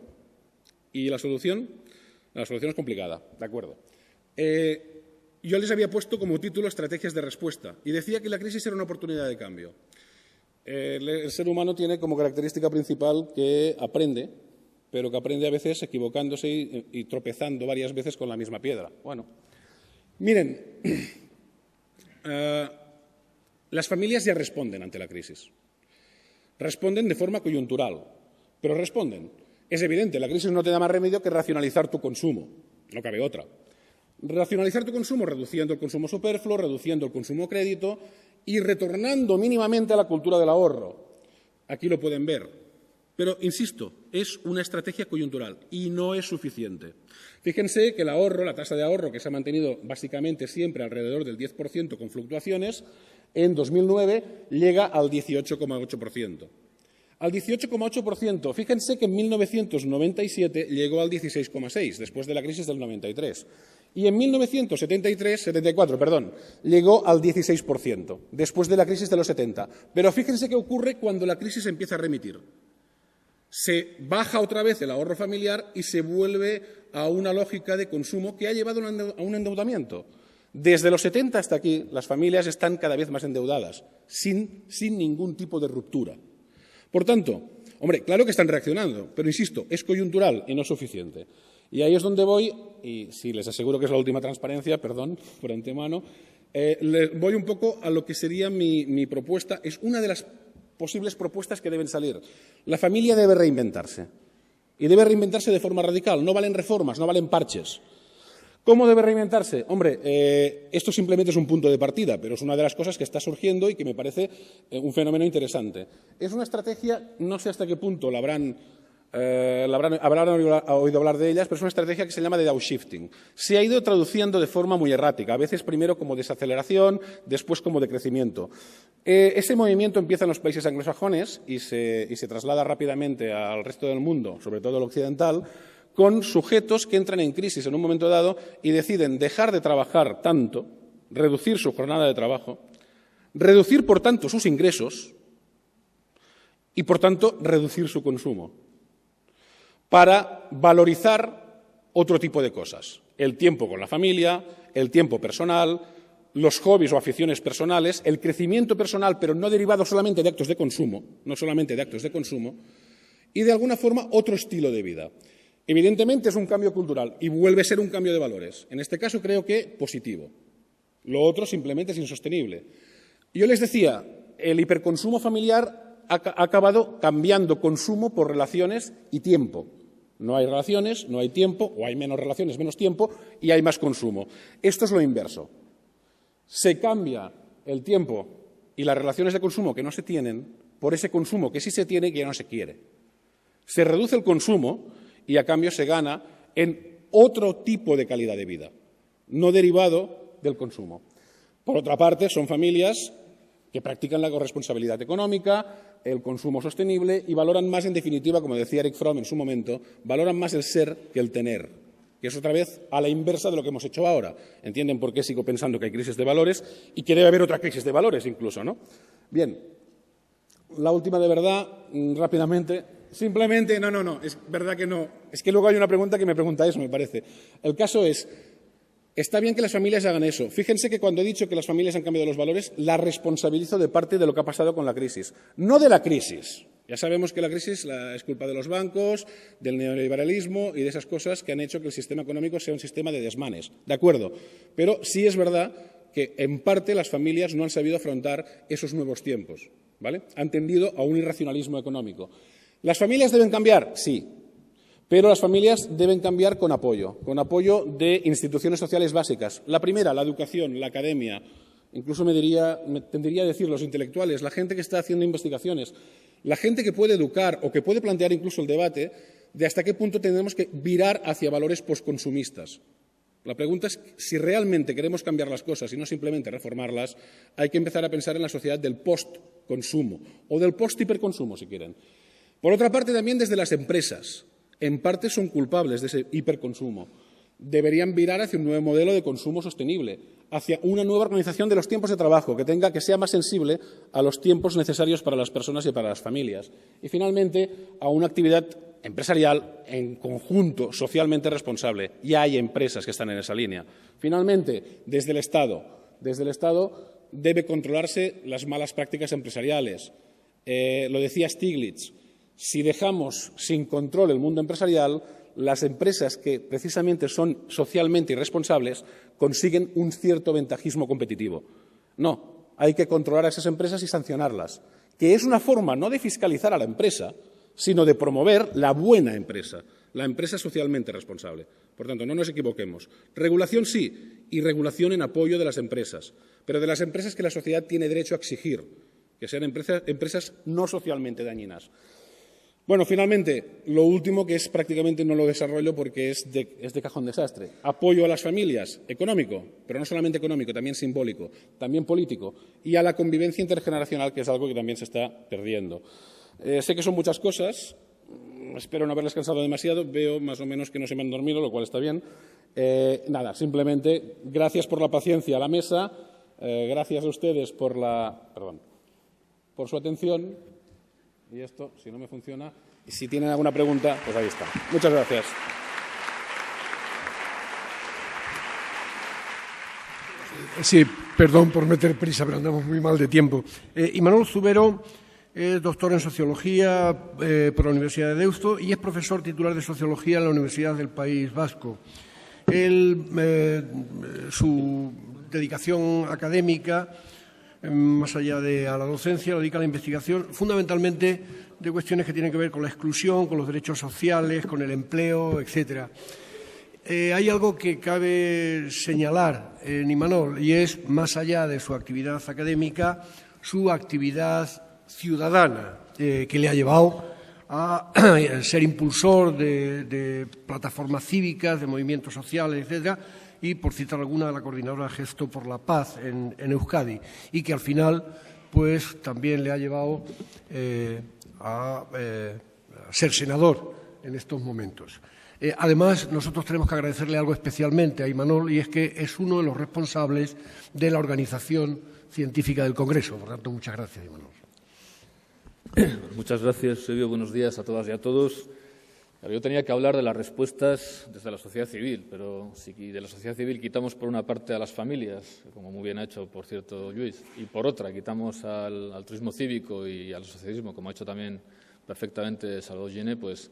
¿Y la solución? La solución es complicada, de acuerdo. Yo les había puesto como título estrategias de respuesta y decía que la crisis era una oportunidad de cambio. El ser humano tiene como característica principal que aprende, pero que aprende a veces equivocándose y tropezando varias veces con la misma piedra. Bueno, miren, las familias ya responden ante la crisis. Responden de forma coyuntural, pero responden. Es evidente, la crisis no te da más remedio que racionalizar tu consumo, no cabe otra. Racionalizar tu consumo reduciendo el consumo superfluo, reduciendo el consumo crédito y retornando mínimamente a la cultura del ahorro. Aquí lo pueden ver. Pero, insisto, es una estrategia coyuntural y no es suficiente. Fíjense que el ahorro, la tasa de ahorro, que se ha mantenido básicamente siempre alrededor del 10% con fluctuaciones, en 2009 llega al 18,8%. Al 18,8%, fíjense que en 1997 llegó al 16,6%, después de la crisis del 93. Y en 1974, llegó al 16%, después de la crisis de los 70. Pero fíjense qué ocurre cuando la crisis empieza a remitir. Se baja otra vez el ahorro familiar y se vuelve a una lógica de consumo que ha llevado a un endeudamiento. Desde los 70 hasta aquí, las familias están cada vez más endeudadas, sin ningún tipo de ruptura. Por tanto, hombre, claro que están reaccionando, pero insisto, es coyuntural y no es suficiente. Y ahí es donde voy, y sí, les aseguro que es la última transparencia, perdón, por antemano, voy un poco a lo que sería mi propuesta. Es una de las posibles propuestas que deben salir. La familia debe reinventarse, y debe reinventarse de forma radical. No valen reformas, no valen parches. ¿Cómo debe reinventarse? Hombre, esto simplemente es un punto de partida, pero es una de las cosas que está surgiendo y que me parece un fenómeno interesante. Es una estrategia, no sé hasta qué punto habrán oído hablar de ellas, pero es una estrategia que se llama de downshifting. Se ha ido traduciendo de forma muy errática, a veces primero como desaceleración, después como decrecimiento. Ese movimiento empieza en los países anglosajones y se traslada rápidamente al resto del mundo, sobre todo el occidental, con sujetos que entran en crisis en un momento dado y deciden dejar de trabajar tanto, reducir su jornada de trabajo, reducir, por tanto, sus ingresos y, por tanto, reducir su consumo, para valorizar otro tipo de cosas. El tiempo con la familia, el tiempo personal, los hobbies o aficiones personales, el crecimiento personal, pero no derivado solamente de actos de consumo, no solamente de actos de consumo, y, de alguna forma, otro estilo de vida. Evidentemente es un cambio cultural y vuelve a ser un cambio de valores. En este caso creo que positivo. Lo otro simplemente es insostenible. Yo les decía, el hiperconsumo familiar ha acabado cambiando consumo por relaciones y tiempo. No hay relaciones, no hay tiempo, o hay menos relaciones, menos tiempo, y hay más consumo. Esto es lo inverso. Se cambia el tiempo y las relaciones de consumo que no se tienen por ese consumo que sí se tiene y que ya no se quiere. Se reduce el consumo y a cambio se gana en otro tipo de calidad de vida, no derivado del consumo. Por otra parte, son familias que practican la corresponsabilidad económica, el consumo sostenible y valoran más, en definitiva, como decía Eric Fromm en su momento, valoran más el ser que el tener, que es otra vez a la inversa de lo que hemos hecho ahora. ¿Entienden por qué sigo pensando que hay crisis de valores y que debe haber otra crisis de valores incluso, ¿no? Bien, la última de verdad, rápidamente. Simplemente, no, es verdad que no. Es que luego hay una pregunta que me pregunta eso, me parece. El caso es, está bien que las familias hagan eso. Fíjense que cuando he dicho que las familias han cambiado los valores, la responsabilizo de parte de lo que ha pasado con la crisis. No de la crisis. Ya sabemos que la crisis es culpa de los bancos, del neoliberalismo y de esas cosas que han hecho que el sistema económico sea un sistema de desmanes. De acuerdo. Pero sí es verdad que, en parte, las familias no han sabido afrontar esos nuevos tiempos, ¿vale? Han tendido a un irracionalismo económico. ¿Las familias deben cambiar? Sí, pero las familias deben cambiar con apoyo de instituciones sociales básicas. La primera, la educación, la academia, incluso me tendría a decir los intelectuales, la gente que está haciendo investigaciones, la gente que puede educar o que puede plantear incluso el debate de hasta qué punto tenemos que virar hacia valores posconsumistas. La pregunta es si realmente queremos cambiar las cosas y no simplemente reformarlas, hay que empezar a pensar en la sociedad del post-consumo o del post-hiperconsumo, si quieren. Por otra parte, también desde las empresas. En parte son culpables de ese hiperconsumo. Deberían virar hacia un nuevo modelo de consumo sostenible, hacia una nueva organización de los tiempos de trabajo que sea más sensible a los tiempos necesarios para las personas y para las familias. Y, finalmente, a una actividad empresarial en conjunto socialmente responsable. Ya hay empresas que están en esa línea. Finalmente, desde el Estado debe controlarse las malas prácticas empresariales. Lo decía Stiglitz. Si dejamos sin control el mundo empresarial, las empresas que precisamente son socialmente irresponsables consiguen un cierto ventajismo competitivo. No, hay que controlar a esas empresas y sancionarlas, que es una forma no de fiscalizar a la empresa, sino de promover la buena empresa, la empresa socialmente responsable. Por tanto, no nos equivoquemos. Regulación sí, y regulación en apoyo de las empresas, pero de las empresas que la sociedad tiene derecho a exigir, que sean empresas no socialmente dañinas. Bueno, finalmente, lo último, que es prácticamente no lo desarrollo porque es de cajón desastre. Apoyo a las familias, económico, pero no solamente económico, también simbólico, también político, y a la convivencia intergeneracional, que es algo que también se está perdiendo. Sé que son muchas cosas, espero no haberles cansado demasiado, veo más o menos que no se me han dormido, lo cual está bien. Nada, simplemente gracias por la paciencia a la mesa, gracias a ustedes por su atención. Y esto, si no me funciona, y si tienen alguna pregunta, pues ahí está. Muchas gracias. Sí, perdón por meter prisa, pero andamos muy mal de tiempo. Imanol Zubero Es doctor en Sociología por la Universidad de Deusto y es profesor titular de Sociología en la Universidad del País Vasco. Su dedicación académica, más allá de a la docencia, lo dedica a la investigación, fundamentalmente de cuestiones que tienen que ver con la exclusión, con los derechos sociales, con el empleo, etcétera. Hay algo que cabe señalar en Imanol y es, más allá de su actividad académica, su actividad ciudadana, que le ha llevado a ser impulsor de plataformas cívicas, de movimientos sociales, etcétera, y, por citar alguna, la coordinadora Gesto por la Paz en Euskadi, y que al final pues también le ha llevado a ser senador en estos momentos. Además, nosotros tenemos que agradecerle algo especialmente a Imanol, y es que es uno de los responsables de la organización científica del Congreso. Por tanto, muchas gracias, Imanol. Muchas gracias, Eusebio. Buenos días a todas y a todos. Yo tenía que hablar de las respuestas desde la sociedad civil, pero si de la sociedad civil quitamos por una parte a las familias, como muy bien ha hecho, por cierto, Lluís, y por otra quitamos al turismo cívico y al asociacionismo, como ha hecho también perfectamente Salvador Giner, pues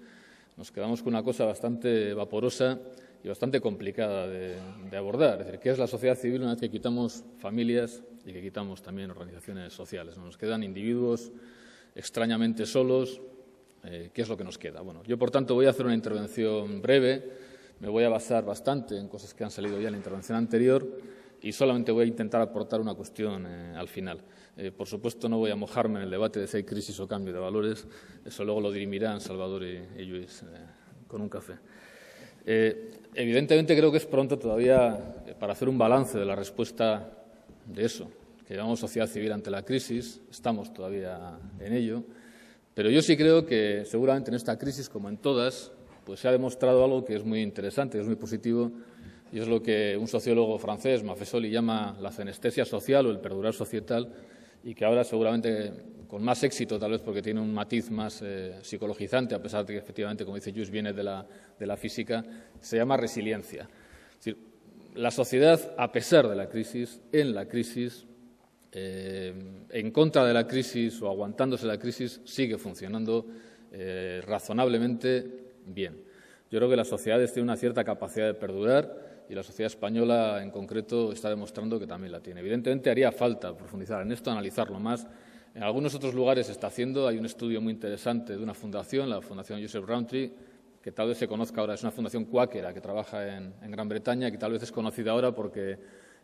nos quedamos con una cosa bastante vaporosa y bastante complicada de abordar. Es decir, ¿qué es la sociedad civil una vez que quitamos familias y que quitamos también organizaciones sociales? Nos quedan individuos extrañamente solos. ¿Qué es lo que nos queda? Bueno, yo, por tanto, voy a hacer una intervención breve. Me voy a basar bastante en cosas que han salido ya en la intervención anterior y solamente voy a intentar aportar una cuestión al final. Por supuesto, no voy a mojarme en el debate de si hay crisis o cambio de valores. Eso luego lo dirimirán Salvador y Lluís con un café. Evidentemente, creo que es pronto todavía para hacer un balance de la respuesta de eso, que llamamos sociedad civil ante la crisis. Estamos todavía en ello. Pero yo sí creo que seguramente en esta crisis, como en todas, pues se ha demostrado algo que es muy interesante, que es muy positivo, y es lo que un sociólogo francés, Maffesoli, llama la cenestesia social o el perdurar societal, y que ahora seguramente con más éxito, tal vez porque tiene un matiz más psicologizante, a pesar de que efectivamente, como dice Lluís, viene de la física, se llama resiliencia. Es decir, la sociedad, a pesar de la crisis, en la crisis, en contra de la crisis o aguantándose la crisis, sigue funcionando razonablemente bien. Yo creo que las sociedades tienen una cierta capacidad de perdurar y la sociedad española en concreto está demostrando que también la tiene. Evidentemente haría falta profundizar en esto, analizarlo más. En algunos otros lugares se está haciendo. Hay un estudio muy interesante de una fundación, la Fundación Joseph Rowntree, que tal vez se conozca ahora. Es una fundación cuáquera que trabaja en Gran Bretaña y que tal vez es conocida ahora porque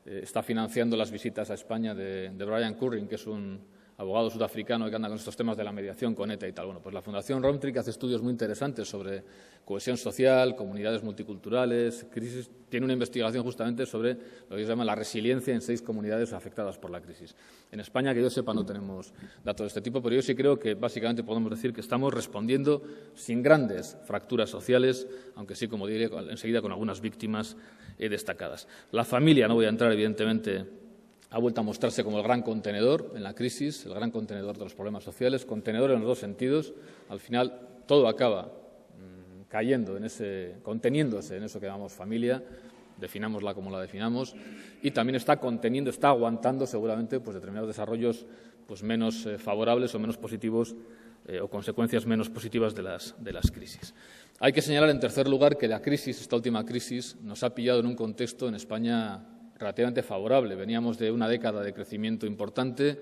está financiando las visitas a España de Brian Currin, que es un abogado sudafricano que anda con estos temas de la mediación con ETA y tal. Bueno, pues la Fundación Rowntree, que hace estudios muy interesantes sobre cohesión social, comunidades multiculturales, crisis, tiene una investigación justamente sobre lo que se llama la resiliencia en 6 comunidades afectadas por la crisis. En España, que yo sepa, no tenemos datos de este tipo, pero yo sí creo que básicamente podemos decir que estamos respondiendo sin grandes fracturas sociales, aunque sí, como diré enseguida, con algunas víctimas destacadas. La familia, no voy a entrar, evidentemente, ha vuelto a mostrarse como el gran contenedor en la crisis, el gran contenedor de los problemas sociales, contenedor en los dos sentidos. Al final, todo acaba cayendo conteniéndose en eso que llamamos familia, definámosla como la definamos, y también está conteniendo, está aguantando seguramente pues determinados desarrollos pues menos favorables o menos positivos o consecuencias menos positivas de las crisis. Hay que señalar, en tercer lugar, que la crisis, esta última crisis, nos ha pillado en un contexto en España relativamente favorable. Veníamos de una década de crecimiento importante.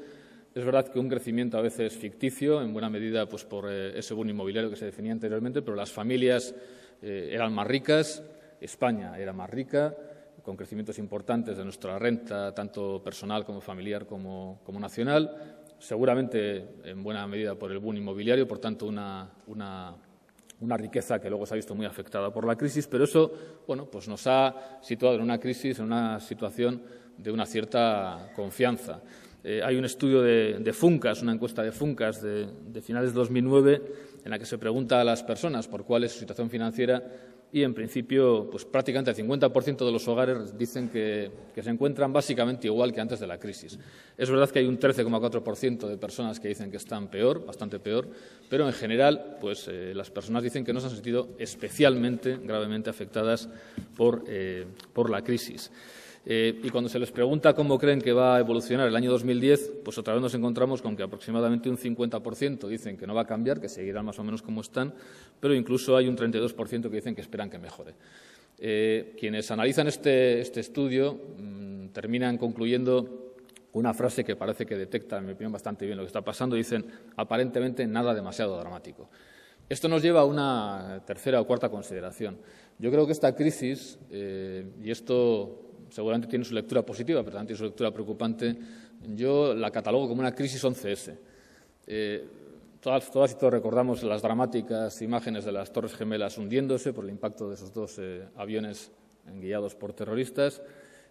Es verdad que un crecimiento a veces ficticio, en buena medida pues por ese boom inmobiliario que se definía anteriormente, pero las familias eran más ricas, España era más rica, con crecimientos importantes de nuestra renta, tanto personal como familiar como nacional, seguramente en buena medida por el boom inmobiliario, por tanto una riqueza que luego se ha visto muy afectada por la crisis, pero eso pues nos ha situado en una crisis, en una situación de una cierta confianza. Hay un estudio de Funcas, una encuesta de Funcas de finales de 2009, en la que se pregunta a las personas por cuál es su situación financiera y, en principio, pues prácticamente el 50% de los hogares dicen que se encuentran básicamente igual que antes de la crisis. Es verdad que hay un 13,4% de personas que dicen que están peor, bastante peor, pero en general pues las personas dicen que no se han sentido especialmente gravemente afectadas por la crisis. Y cuando se les pregunta cómo creen que va a evolucionar el año 2010, pues otra vez nos encontramos con que aproximadamente un 50% dicen que no va a cambiar, que seguirán más o menos como están, pero incluso hay un 32% que dicen que esperan que mejore. Quienes analizan este estudio terminan concluyendo una frase que parece que detecta, en mi opinión, bastante bien lo que está pasando. Dicen, aparentemente, nada demasiado dramático. Esto nos lleva a una tercera o cuarta consideración. Yo creo que esta crisis, y esto seguramente tiene su lectura positiva, pero también tiene su lectura preocupante, yo la catalogo como una crisis 11S. Todas y todos recordamos las dramáticas imágenes de las Torres Gemelas hundiéndose por el impacto de esos dos aviones guiados por terroristas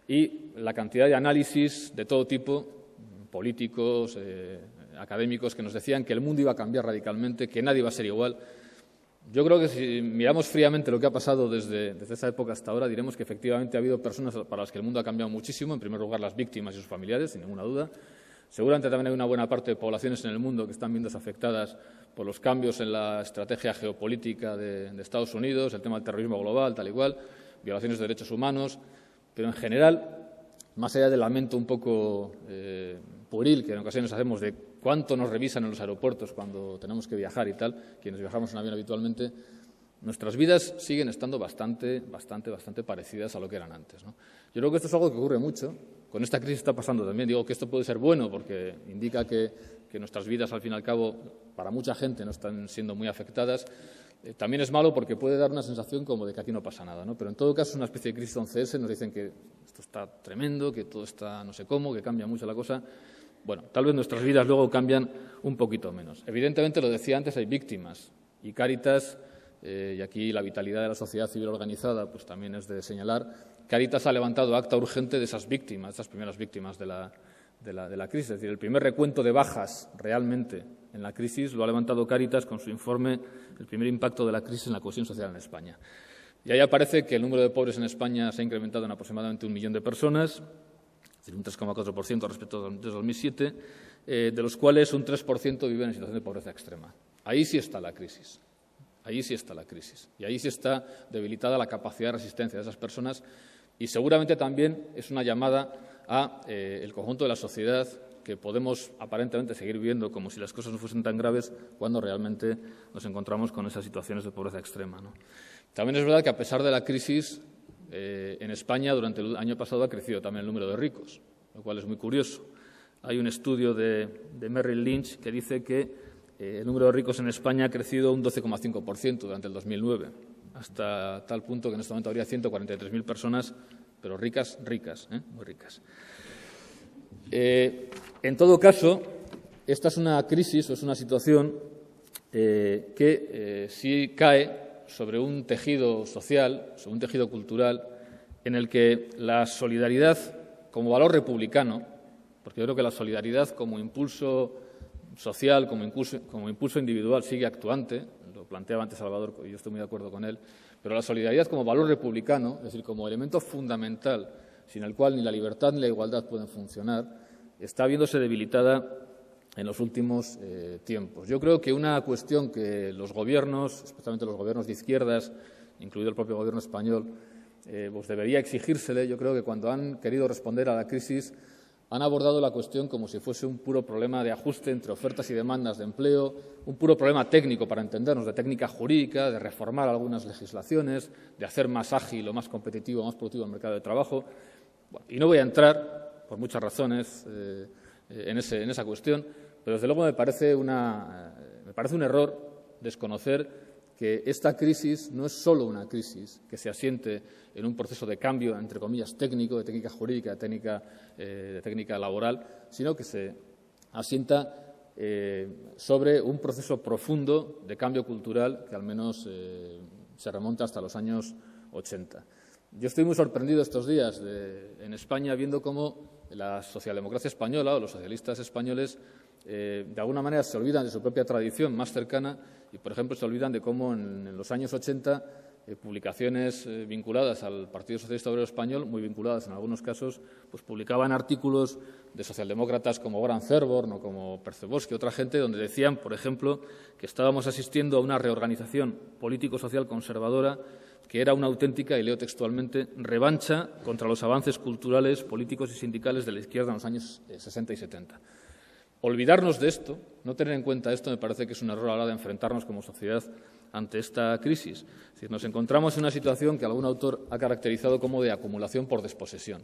y la cantidad de análisis de todo tipo, políticos, académicos, que nos decían que el mundo iba a cambiar radicalmente, que nadie iba a ser igual. Yo creo que si miramos fríamente lo que ha pasado desde esa época hasta ahora, diremos que efectivamente ha habido personas para las que el mundo ha cambiado muchísimo. En primer lugar, las víctimas y sus familiares, sin ninguna duda. Seguramente también hay una buena parte de poblaciones en el mundo que están viéndose afectadas por los cambios en la estrategia geopolítica de Estados Unidos, el tema del terrorismo global, tal y cual, violaciones de derechos humanos. Pero en general, más allá del lamento un poco pueril que en ocasiones hacemos de cuánto nos revisan en los aeropuertos cuando tenemos que viajar y tal, quienes viajamos en avión habitualmente, nuestras vidas siguen estando bastante parecidas a lo que eran antes, ¿no? Yo creo que esto es algo que ocurre mucho. Con esta crisis está pasando también. Digo que esto puede ser bueno porque indica que nuestras vidas, al fin y al cabo, para mucha gente no están siendo muy afectadas. También es malo porque puede dar una sensación como de que aquí no pasa nada, ¿no? Pero en todo caso es una especie de crisis 11S. Nos dicen que esto está tremendo, que todo está no sé cómo, que cambia mucho la cosa. Bueno, tal vez nuestras vidas luego cambian un poquito menos. Evidentemente, lo decía antes, hay víctimas. Y Cáritas, y aquí la vitalidad de la sociedad civil organizada pues también es de señalar, Cáritas ha levantado acta urgente de esas víctimas, esas primeras víctimas de la crisis. Es decir, el primer recuento de bajas realmente en la crisis lo ha levantado Cáritas con su informe El primer impacto de la crisis en la cohesión social en España. Y ahí aparece que el número de pobres en España se ha incrementado en aproximadamente 1 millón de personas, es decir, un 3,4% respecto de 2007, de los cuales un 3% viven en situación de pobreza extrema. Ahí sí está la crisis. Ahí sí está la crisis. Y ahí sí está debilitada la capacidad de resistencia de esas personas y seguramente también es una llamada a el conjunto de la sociedad que podemos aparentemente seguir viviendo como si las cosas no fuesen tan graves cuando realmente nos encontramos con esas situaciones de pobreza extrema, ¿no? También es verdad que a pesar de la crisis, en España durante el año pasado ha crecido también el número de ricos, lo cual es muy curioso. Hay un estudio de Merrill Lynch que dice que el número de ricos en España ha crecido un 12,5% durante el 2009, hasta tal punto que en este momento habría 143.000 personas, pero ricas, muy ricas. En todo caso, esta es una crisis o es una situación que sí cae sobre un tejido social, sobre un tejido cultural, en el que la solidaridad como valor republicano, porque yo creo que la solidaridad como impulso social, como impulso individual sigue actuante, lo planteaba antes Salvador y yo estoy muy de acuerdo con él, pero la solidaridad como valor republicano, es decir, como elemento fundamental sin el cual ni la libertad ni la igualdad pueden funcionar, está viéndose debilitada en los últimos tiempos. Yo creo que una cuestión que los gobiernos, especialmente los gobiernos de izquierdas, incluido el propio gobierno español, pues debería exigírsele. Yo creo que cuando han querido responder a la crisis han abordado la cuestión como si fuese un puro problema de ajuste entre ofertas y demandas de empleo, un puro problema técnico, para entendernos, de técnica jurídica, de reformar algunas legislaciones, de hacer más ágil o más competitivo, más productivo el mercado de trabajo. Bueno, y no voy a entrar, por muchas razones, en esa cuestión, pero desde luego me parece un error desconocer que esta crisis no es solo una crisis que se asiente en un proceso de cambio, entre comillas, técnico, de técnica jurídica, de técnica laboral, sino que se asienta sobre un proceso profundo de cambio cultural que al menos se remonta hasta los años 80. Yo estoy muy sorprendido estos días en España viendo cómo la socialdemocracia española o los socialistas españoles de alguna manera se olvidan de su propia tradición más cercana y, por ejemplo, se olvidan de cómo en los años 80 publicaciones vinculadas al Partido Socialista Obrero Español, muy vinculadas en algunos casos, pues publicaban artículos de socialdemócratas como Goran Cerborn o como Percebosky, otra gente, donde decían, por ejemplo, que estábamos asistiendo a una reorganización político-social conservadora que era una auténtica, y leo textualmente, revancha contra los avances culturales, políticos y sindicales de la izquierda en los años 60 y 70. Olvidarnos de esto, no tener en cuenta esto, me parece que es un error a la hora de enfrentarnos como sociedad ante esta crisis. Es decir, nos encontramos en una situación que algún autor ha caracterizado como de acumulación por desposesión.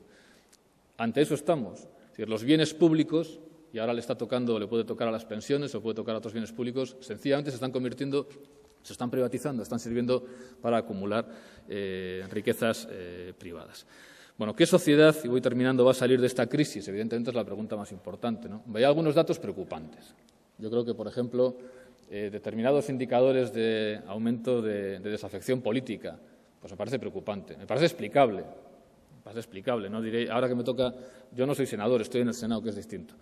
Ante eso estamos. Es decir, los bienes públicos, y ahora le puede tocar a las pensiones o puede tocar a otros bienes públicos, sencillamente se están convirtiendo, se están privatizando, están sirviendo para acumular riquezas privadas. Bueno, ¿qué sociedad, y voy terminando, va a salir de esta crisis? Evidentemente es la pregunta más importante, ¿no? Hay algunos datos preocupantes. Yo creo que, por ejemplo, determinados indicadores de aumento de desafección política, pues me parece preocupante, me parece explicable. No diré, ahora que me toca, yo no soy senador, estoy en el Senado, que es distinto,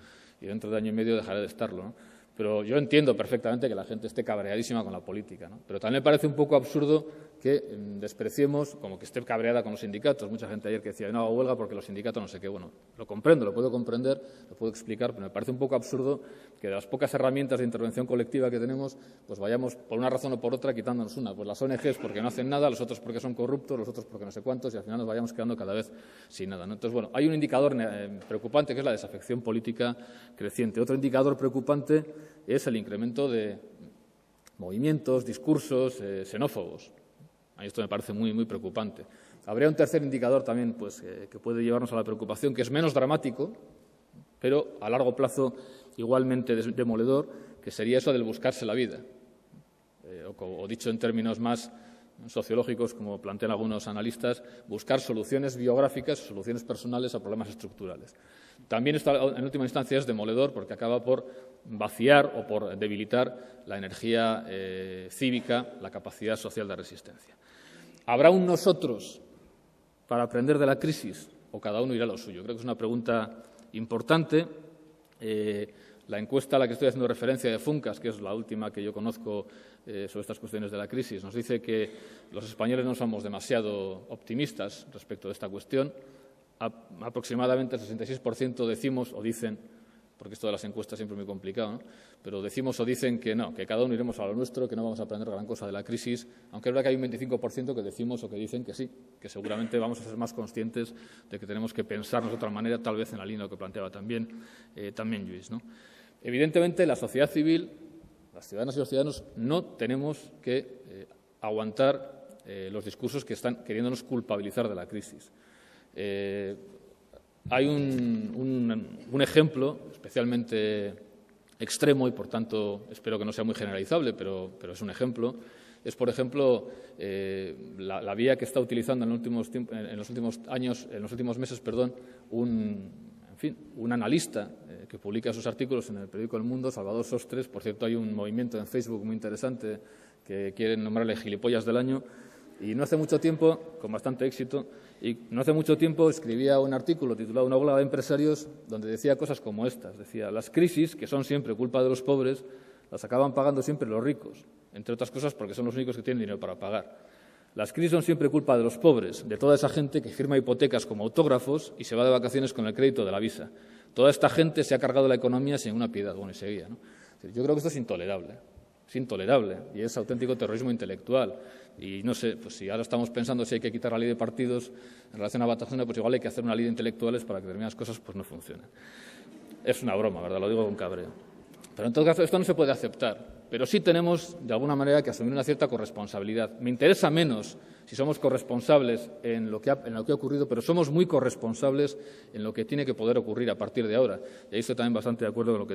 y dentro de año y medio dejaré de estarlo, ¿no? Pero yo entiendo perfectamente que la gente esté cabreadísima con la política, ¿no? Pero también me parece un poco absurdo que despreciemos, como que esté cabreada con los sindicatos. Mucha gente ayer que decía, no hago huelga porque los sindicatos no sé qué. Bueno, lo comprendo, lo puedo comprender, lo puedo explicar, pero me parece un poco absurdo que de las pocas herramientas de intervención colectiva que tenemos, pues vayamos por una razón o por otra quitándonos una. Pues las ONGs porque no hacen nada, los otros porque son corruptos, los otros porque no sé cuántos, y al final nos vayamos quedando cada vez sin nada, ¿no? Entonces, bueno, hay un indicador preocupante que es la desafección política creciente. Otro indicador preocupante es el incremento de movimientos, discursos xenófobos. A mí esto me parece muy, muy preocupante. Habría un tercer indicador también pues, que puede llevarnos a la preocupación, que es menos dramático, pero a largo plazo igualmente demoledor, que sería eso del buscarse la vida. O dicho en términos más sociológicos, como plantean algunos analistas, buscar soluciones biográficas, soluciones personales a problemas estructurales. También esto, en última instancia, es demoledor porque acaba por vaciar o por debilitar la energía cívica, la capacidad social de resistencia. ¿Habrá un nosotros para aprender de la crisis o cada uno irá a lo suyo? Creo que es una pregunta importante. La encuesta a la que estoy haciendo referencia de Funcas, que es la última que yo conozco sobre estas cuestiones de la crisis, nos dice que los españoles no somos demasiado optimistas respecto de esta cuestión. Aproximadamente el 66% decimos o dicen, porque esto de las encuestas siempre es muy complicado, ¿no? Pero decimos o dicen que no, que cada uno iremos a lo nuestro, que no vamos a aprender gran cosa de la crisis, aunque es verdad que hay un 25% que decimos o que dicen que sí, que seguramente vamos a ser más conscientes de que tenemos que pensarnos de otra manera, tal vez en la línea de lo que planteaba también Lluís, ¿no? Evidentemente, la sociedad civil, las ciudadanas y los ciudadanos, no tenemos que aguantar los discursos que están queriéndonos culpabilizar de la crisis. Hay un ejemplo especialmente extremo y, por tanto, espero que no sea muy generalizable, pero es un ejemplo. Es, por ejemplo, la vía que está utilizando en los últimos meses, un analista que publica sus artículos en el periódico El Mundo, Salvador Sostres. Por cierto, hay un movimiento en Facebook muy interesante que quieren nombrarle gilipollas del año. Y no hace mucho tiempo, con bastante éxito, escribía un artículo titulado Una huelga de empresarios, donde decía cosas como estas. Decía, las crisis, que son siempre culpa de los pobres, las acaban pagando siempre los ricos, entre otras cosas porque son los únicos que tienen dinero para pagar. Las crisis son siempre culpa de los pobres, de toda esa gente que firma hipotecas como autógrafos y se va de vacaciones con el crédito de la Visa. Toda esta gente se ha cargado la economía sin una piedad. Bueno, y seguía, ¿no? Yo creo que esto es intolerable. Es intolerable y es auténtico terrorismo intelectual. Y no sé, pues si ahora estamos pensando si hay que quitar la ley de partidos en relación a Batasuna, pues igual hay que hacer una ley de intelectuales para que determinadas cosas pues no funcionen. Es una broma, ¿verdad? Lo digo con cabreo. Pero en todo caso esto no se puede aceptar. Pero sí tenemos, de alguna manera, que asumir una cierta corresponsabilidad. Me interesa menos si somos corresponsables en lo que ha ocurrido, pero somos muy corresponsables en lo que tiene que poder ocurrir a partir de ahora. Y ahí estoy también bastante de acuerdo con lo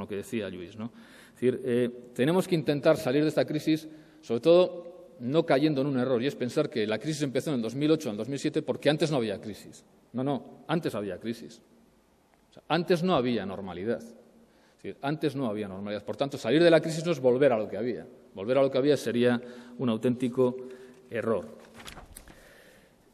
que decía Lluís, ¿no? Es decir, tenemos que intentar salir de esta crisis, sobre todo no cayendo en un error, y es pensar que la crisis empezó en el 2008, en el 2007, porque antes no había crisis. No, antes había crisis. O sea, antes no había normalidad. Es decir, antes no había normalidad. Por tanto, salir de la crisis no es volver a lo que había. Volver a lo que había sería un auténtico error.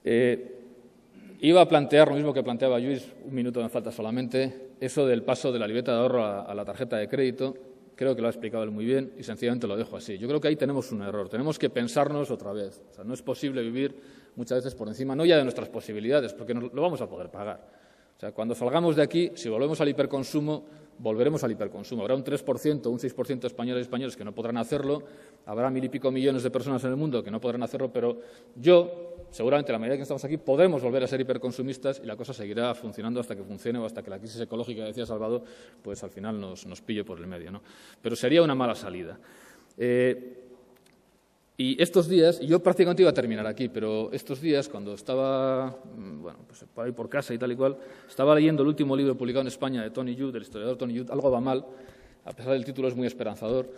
Iba a plantear lo mismo que planteaba Lluís, un minuto me falta solamente, eso del paso de la libreta de ahorro a la tarjeta de crédito. Creo que lo ha explicado él muy bien y sencillamente lo dejo así. Yo creo que ahí tenemos un error. Tenemos que pensarnos otra vez. O sea, no es posible vivir muchas veces por encima, no ya de nuestras posibilidades, porque lo vamos a poder pagar. O sea, cuando salgamos de aquí, si volvemos al hiperconsumo, volveremos al hiperconsumo. Habrá un 3%, un 6% de españoles y españoles que no podrán hacerlo, habrá 1.000 y pico millones de personas en el mundo que no podrán hacerlo, pero seguramente la mayoría de que estamos aquí, podemos volver a ser hiperconsumistas y la cosa seguirá funcionando hasta que funcione o hasta que la crisis ecológica que decía Salvador, pues al final nos pille por el medio, ¿no? Pero sería una mala salida. Y estos días, y yo prácticamente iba a terminar aquí, pero estos días, cuando estaba, bueno, pues por ahí por casa y tal y cual, estaba leyendo el último libro publicado en España de Tony Judt, del historiador Tony Judt, Algo va mal, a pesar del título es muy esperanzador,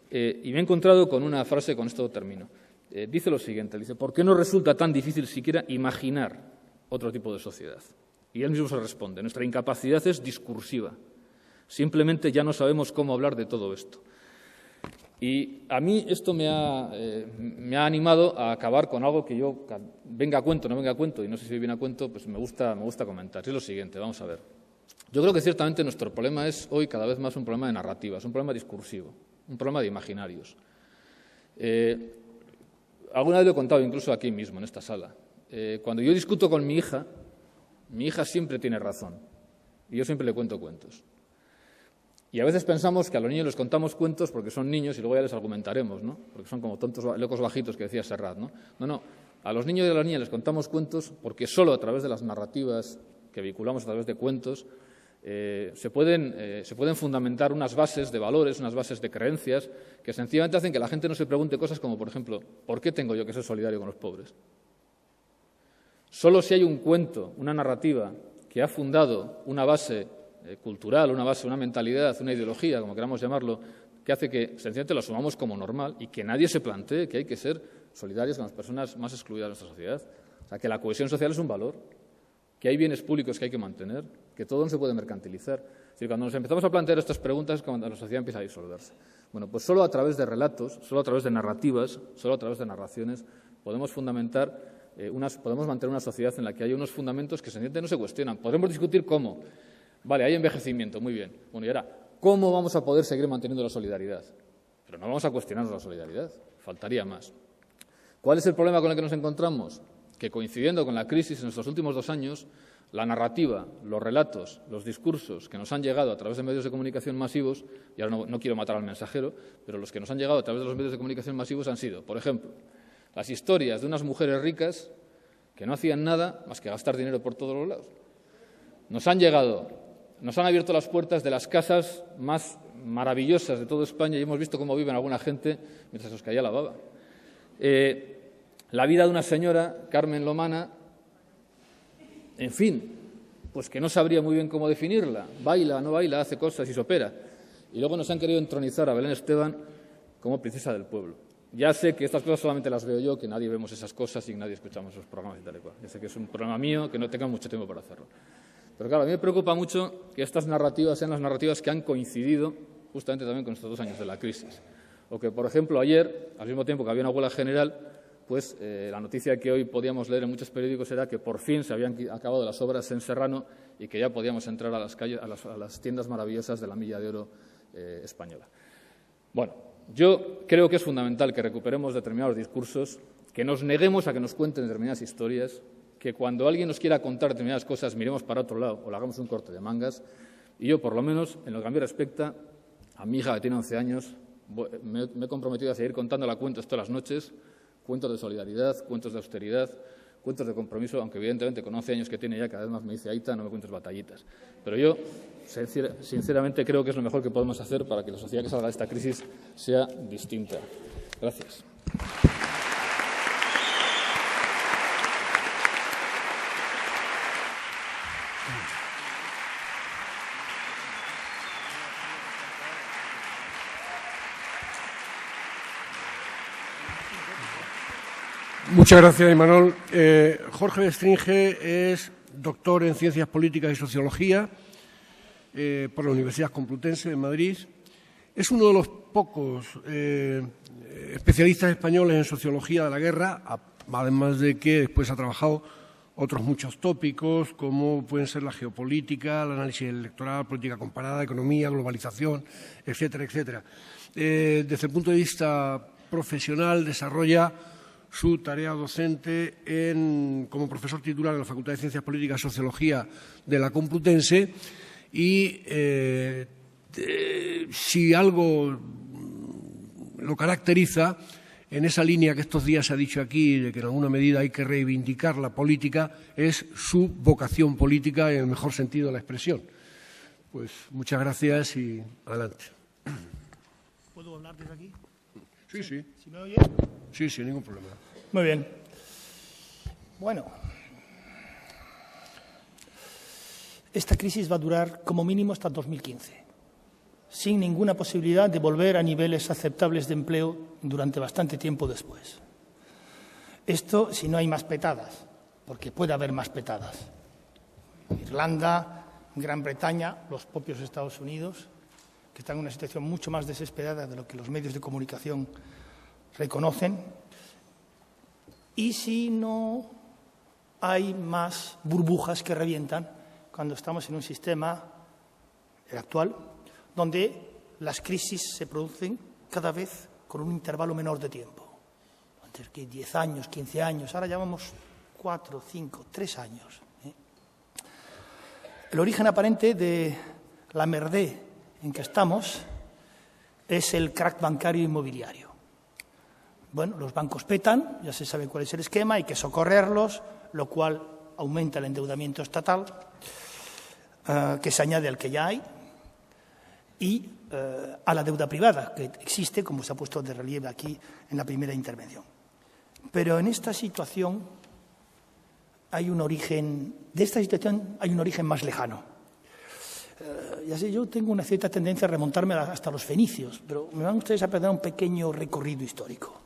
y me he encontrado con una frase, con esto termino. Dice lo siguiente, dice, ¿por qué no resulta tan difícil siquiera imaginar otro tipo de sociedad? Y él mismo se responde, nuestra incapacidad es discursiva, simplemente ya no sabemos cómo hablar de todo esto. Y a mí esto me ha animado a acabar con algo que yo, venga a cuento, no venga a cuento, y no sé si viene a cuento, pues me gusta comentar. Es lo siguiente, vamos a ver. Yo creo que ciertamente nuestro problema es hoy cada vez más un problema de narrativas, un problema discursivo, un problema de imaginarios. Alguna vez lo he contado incluso aquí mismo, en esta sala. Cuando yo discuto con mi hija siempre tiene razón, y yo siempre le cuento cuentos. Y a veces pensamos que a los niños les contamos cuentos porque son niños y luego ya les argumentaremos, ¿no? Porque son como tontos locos bajitos que decía Serrat, ¿no? No. A los niños y a las niñas les contamos cuentos porque solo a través de las narrativas que vinculamos a través de cuentos se pueden fundamentar unas bases de valores, unas bases de creencias que sencillamente hacen que la gente no se pregunte cosas como, por ejemplo, ¿por qué tengo yo que ser solidario con los pobres? Solo si hay un cuento, una narrativa que ha fundado una base cultural, una base, una mentalidad, una ideología, como queramos llamarlo, que hace que sencillamente lo asumamos como normal y que nadie se plantee que hay que ser solidarios con las personas más excluidas de nuestra sociedad. O sea, que la cohesión social es un valor, que hay bienes públicos que hay que mantener, que todo no se puede mercantilizar. Es decir, cuando nos empezamos a plantear estas preguntas es cuando la sociedad empieza a disolverse. Bueno, pues solo a través de relatos, solo a través de narrativas, solo a través de narraciones podemos podemos mantener una sociedad en la que haya unos fundamentos que sencillamente no se cuestionan. Podremos discutir cómo. Vale, hay envejecimiento, muy bien. Bueno, y ahora, ¿cómo vamos a poder seguir manteniendo la solidaridad? Pero no vamos a cuestionarnos la solidaridad, faltaría más. ¿Cuál es el problema con el que nos encontramos? Que coincidiendo con la crisis en estos últimos 2 años, la narrativa, los relatos, los discursos que nos han llegado a través de medios de comunicación masivos, y ahora no quiero matar al mensajero, pero los que nos han llegado a través de los medios de comunicación masivos han sido, por ejemplo, las historias de unas mujeres ricas que no hacían nada más que gastar dinero por todos los lados. Nos han abierto las puertas de las casas más maravillosas de toda España y hemos visto cómo viven alguna gente mientras se os caía la baba. La vida de una señora, Carmen Lomana, en fin, pues que no sabría muy bien cómo definirla. Baila, no baila, hace cosas y se opera. Y luego nos han querido entronizar a Belén Esteban como princesa del pueblo. Ya sé que estas cosas solamente las veo yo, que nadie vemos esas cosas y nadie escuchamos esos programas y tal y cual. Ya sé que es un problema mío, que no tengo mucho tiempo para hacerlo. Pero claro, a mí me preocupa mucho que estas narrativas sean las narrativas que han coincidido justamente también con estos 2 años de la crisis. O que, por ejemplo, ayer, al mismo tiempo que había una huelga general, pues la noticia que hoy podíamos leer en muchos periódicos era que por fin se habían acabado las obras en Serrano y que ya podíamos entrar a las calles, a las tiendas maravillosas de la Milla de Oro española. Bueno, yo creo que es fundamental que recuperemos determinados discursos, que nos neguemos a que nos cuenten determinadas historias, que cuando alguien nos quiera contar determinadas cosas miremos para otro lado o le hagamos un corte de mangas. Y yo, por lo menos, en lo que a mí respecta, a mi hija que tiene 11 años, me he comprometido a seguir contándola cuentos todas las noches, cuentos de solidaridad, cuentos de austeridad, cuentos de compromiso, aunque evidentemente con 11 años que tiene ya cada vez más me dice, Aita, no me cuentes batallitas. Pero yo, sinceramente, creo que es lo mejor que podemos hacer para que la sociedad que salga de esta crisis sea distinta. Gracias. Muchas gracias, Imanol. Jorge Bestringe es doctor en Ciencias Políticas y Sociología por la Universidad Complutense de Madrid. Es uno de los pocos especialistas españoles en sociología de la guerra, además de que después ha trabajado otros muchos tópicos, como pueden ser la geopolítica, el análisis electoral, política comparada, economía, globalización, etcétera, etcétera. Desde el punto de vista profesional, desarrolla su tarea docente como profesor titular de la Facultad de Ciencias Políticas y Sociología de la Complutense y si algo lo caracteriza, en esa línea que estos días se ha dicho aquí, de que en alguna medida hay que reivindicar la política, es su vocación política en el mejor sentido de la expresión. Pues muchas gracias y adelante. ¿Puedo hablar desde aquí? Sí, sí. ¿Sí me oye? Sí, sin ningún problema. Muy bien. Bueno, esta crisis va a durar como mínimo hasta 2015, sin ninguna posibilidad de volver a niveles aceptables de empleo durante bastante tiempo después. Esto si no hay más petadas, porque puede haber más petadas. Irlanda, Gran Bretaña, los propios Estados Unidos, que están en una situación mucho más desesperada de lo que los medios de comunicación reconocen. Y si no hay más burbujas que revientan cuando estamos en un sistema, el actual, donde las crisis se producen cada vez con un intervalo menor de tiempo. Antes que 10 años, 15 años, ahora llevamos 4, 5, 3 años. El origen aparente de la merdé en que estamos es el crack bancario inmobiliario. Bueno, los bancos petan, ya se sabe cuál es el esquema, hay que socorrerlos, lo cual aumenta el endeudamiento estatal, que se añade al que ya hay, y a la deuda privada, que existe, como se ha puesto de relieve aquí en la primera intervención. Pero en esta situación hay un origen, más lejano. Ya sé, yo tengo una cierta tendencia a remontarme hasta los fenicios, pero me van ustedes a perder un pequeño recorrido histórico.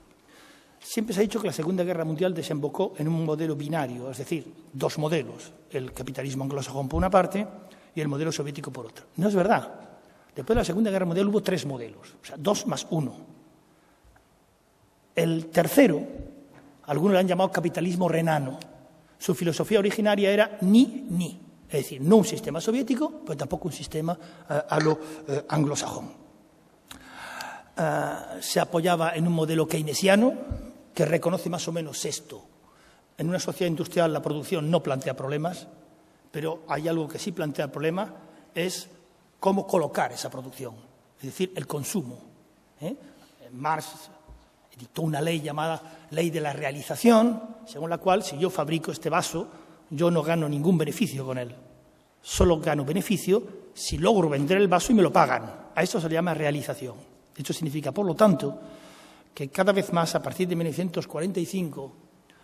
Siempre se ha dicho que la Segunda Guerra Mundial desembocó en un modelo binario, es decir, dos modelos, el capitalismo anglosajón por una parte y el modelo soviético por otra. No es verdad. Después de la Segunda Guerra Mundial hubo 3 modelos, o sea, 2 más 1. El tercero, algunos lo han llamado capitalismo renano. Su filosofía originaria era ni. Es decir, no un sistema soviético, pero tampoco un sistema a lo anglosajón. Se apoyaba en un modelo keynesiano que reconoce más o menos esto. En una sociedad industrial la producción no plantea problemas, pero hay algo que sí plantea problemas, es cómo colocar esa producción, es decir, el consumo. Marx dictó una ley llamada Ley de la Realización, según la cual si yo fabrico este vaso, yo no gano ningún beneficio con él. Solo gano beneficio si logro vender el vaso y me lo pagan. A eso se le llama realización. Esto significa, por lo tanto, que cada vez más, a partir de 1945,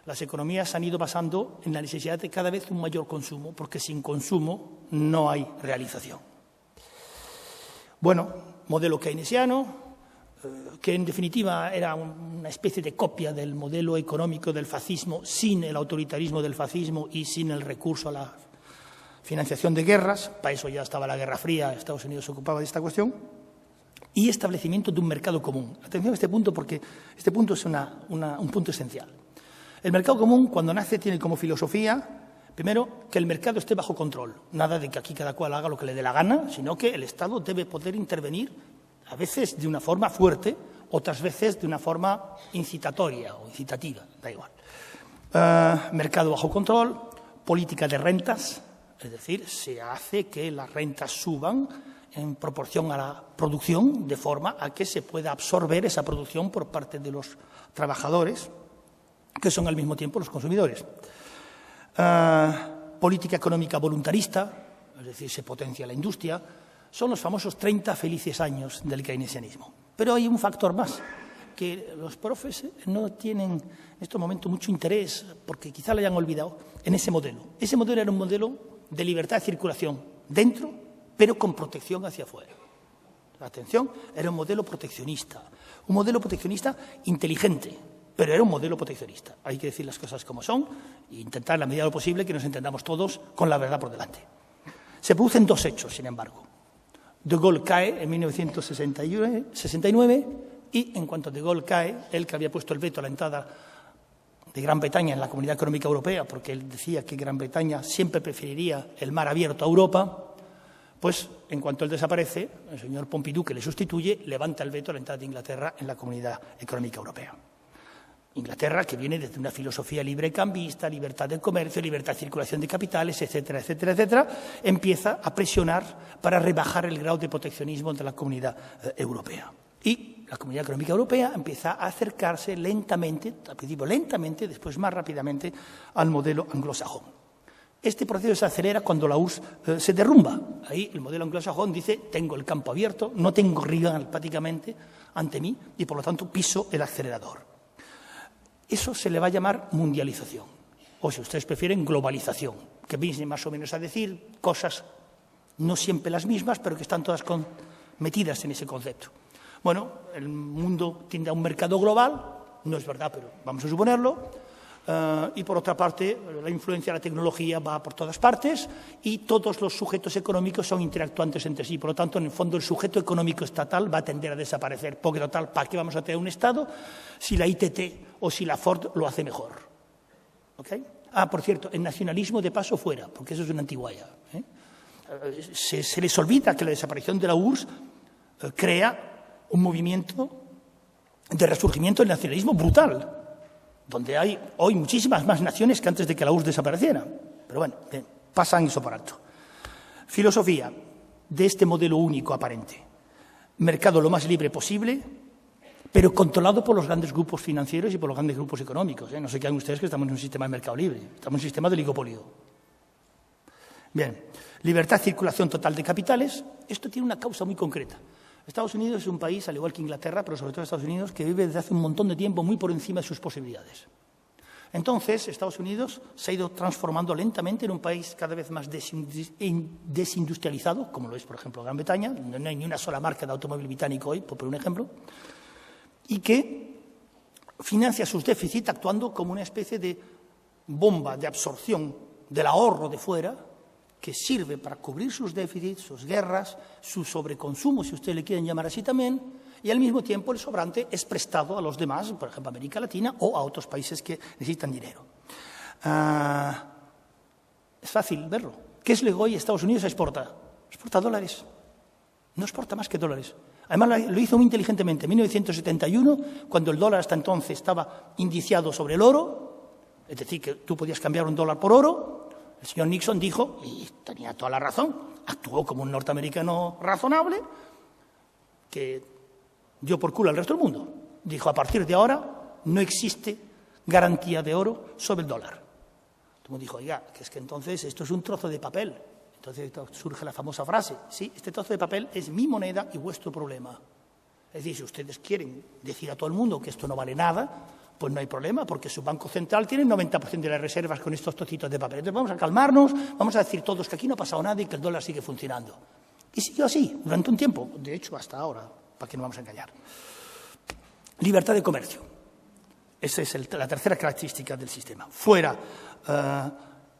las economías se han ido basando en la necesidad de cada vez un mayor consumo, porque sin consumo no hay realización. Bueno, modelo keynesiano, que en definitiva era una especie de copia del modelo económico del fascismo, sin el autoritarismo del fascismo y sin el recurso a la financiación de guerras. Para eso ya estaba la Guerra Fría, Estados Unidos se ocupaba de esta cuestión. Y establecimiento de un mercado común. Atención a este punto, porque este punto es un punto esencial. El mercado común, cuando nace, tiene como filosofía, primero, que el mercado esté bajo control. Nada de que aquí cada cual haga lo que le dé la gana, sino que el Estado debe poder intervenir, a veces de una forma fuerte, otras veces de una forma incitatoria o incitativa, da igual. Mercado bajo control, política de rentas, es decir, se hace que las rentas suban en proporción a la producción, de forma a que se pueda absorber esa producción por parte de los trabajadores, que son al mismo tiempo los consumidores. Política económica voluntarista, es decir, se potencia la industria, son los famosos 30 felices años del keynesianismo. Pero hay un factor más, que los profes no tienen en estos momentos mucho interés, porque quizá lo hayan olvidado, en ese modelo. Ese modelo era un modelo de libertad de circulación dentro, pero con protección hacia afuera. Atención, era un modelo proteccionista inteligente, pero era un modelo proteccionista. Hay que decir las cosas como son e intentar, en la medida de lo posible, que nos entendamos todos con la verdad por delante. Se producen 2 hechos, sin embargo. De Gaulle cae en 1969 y, en cuanto De Gaulle cae, él que había puesto el veto a la entrada de Gran Bretaña en la Comunidad Económica Europea, porque él decía que Gran Bretaña siempre preferiría el mar abierto a Europa, pues, en cuanto él desaparece, el señor Pompidou, que le sustituye, levanta el veto a la entrada de Inglaterra en la Comunidad Económica Europea. Inglaterra, que viene desde una filosofía librecambista, libertad de comercio, libertad de circulación de capitales, etcétera, etcétera, etcétera, empieza a presionar para rebajar el grado de proteccionismo de la Comunidad Europea. Y la Comunidad Económica Europea empieza a acercarse lentamente, al principio lentamente, después más rápidamente, al modelo anglosajón. Este proceso se acelera cuando la URSS se derrumba. Ahí el modelo anglosajón dice, tengo el campo abierto, no tengo rival prácticamente ante mí y, por lo tanto, piso el acelerador. Eso se le va a llamar mundialización, o si ustedes prefieren, globalización, que viene más o menos a decir cosas no siempre las mismas, pero que están todas metidas en ese concepto. Bueno, el mundo tiende a un mercado global, no es verdad, pero vamos a suponerlo, y por otra parte, la influencia de la tecnología va por todas partes y todos los sujetos económicos son interactuantes entre sí. Por lo tanto, en el fondo, el sujeto económico estatal va a tender a desaparecer, porque total, ¿para qué vamos a tener un Estado si la ITT o si la Ford lo hace mejor? ¿Okay? Por cierto, el nacionalismo de paso fuera, porque eso es una antiguaya. Se les olvida que la desaparición de la URSS crea un movimiento de resurgimiento del nacionalismo brutal, donde hay hoy muchísimas más naciones que antes de que la URSS desapareciera. Pero bueno, pasan eso por alto. Filosofía de este modelo único aparente. Mercado lo más libre posible, pero controlado por los grandes grupos financieros y por los grandes grupos económicos. No se quedan ustedes que estamos en un sistema de mercado libre, estamos en un sistema de oligopolio. Bien, libertad de circulación total de capitales. Esto tiene una causa muy concreta. Estados Unidos es un país, al igual que Inglaterra, pero sobre todo Estados Unidos, que vive desde hace un montón de tiempo muy por encima de sus posibilidades. Entonces, Estados Unidos se ha ido transformando lentamente en un país cada vez más desindustrializado, como lo es, por ejemplo, Gran Bretaña. No hay ni una sola marca de automóvil británico hoy, por un ejemplo, y que financia sus déficits actuando como una especie de bomba de absorción del ahorro de fuera, que sirve para cubrir sus déficits, sus guerras, su sobreconsumo, si ustedes le quieren llamar así también, y al mismo tiempo el sobrante es prestado a los demás, por ejemplo, a América Latina o a otros países que necesitan dinero. Es fácil verlo. ¿Qué es lo que hoy Estados Unidos exporta? Exporta dólares. No exporta más que dólares. Además, lo hizo muy inteligentemente. En 1971, cuando el dólar hasta entonces estaba indiciado sobre el oro, es decir, que tú podías cambiar un dólar por oro, el señor Nixon dijo, y tenía toda la razón, actuó como un norteamericano razonable, que dio por culo al resto del mundo. Dijo, a partir de ahora no existe garantía de oro sobre el dólar. Todo el mundo dijo, oiga, que es que entonces esto es un trozo de papel. Entonces surge la famosa frase, sí, este trozo de papel es mi moneda y vuestro problema. Es decir, si ustedes quieren decir a todo el mundo que esto no vale nada, pues no hay problema, porque su Banco Central tiene el 90% de las reservas con estos trocitos de papel. Entonces vamos a calmarnos, vamos a decir todos que aquí no ha pasado nada y que el dólar sigue funcionando. Y siguió así durante un tiempo, de hecho hasta ahora, para que no vamos a engañar. Libertad de comercio. Esa es la tercera característica del sistema. Fuera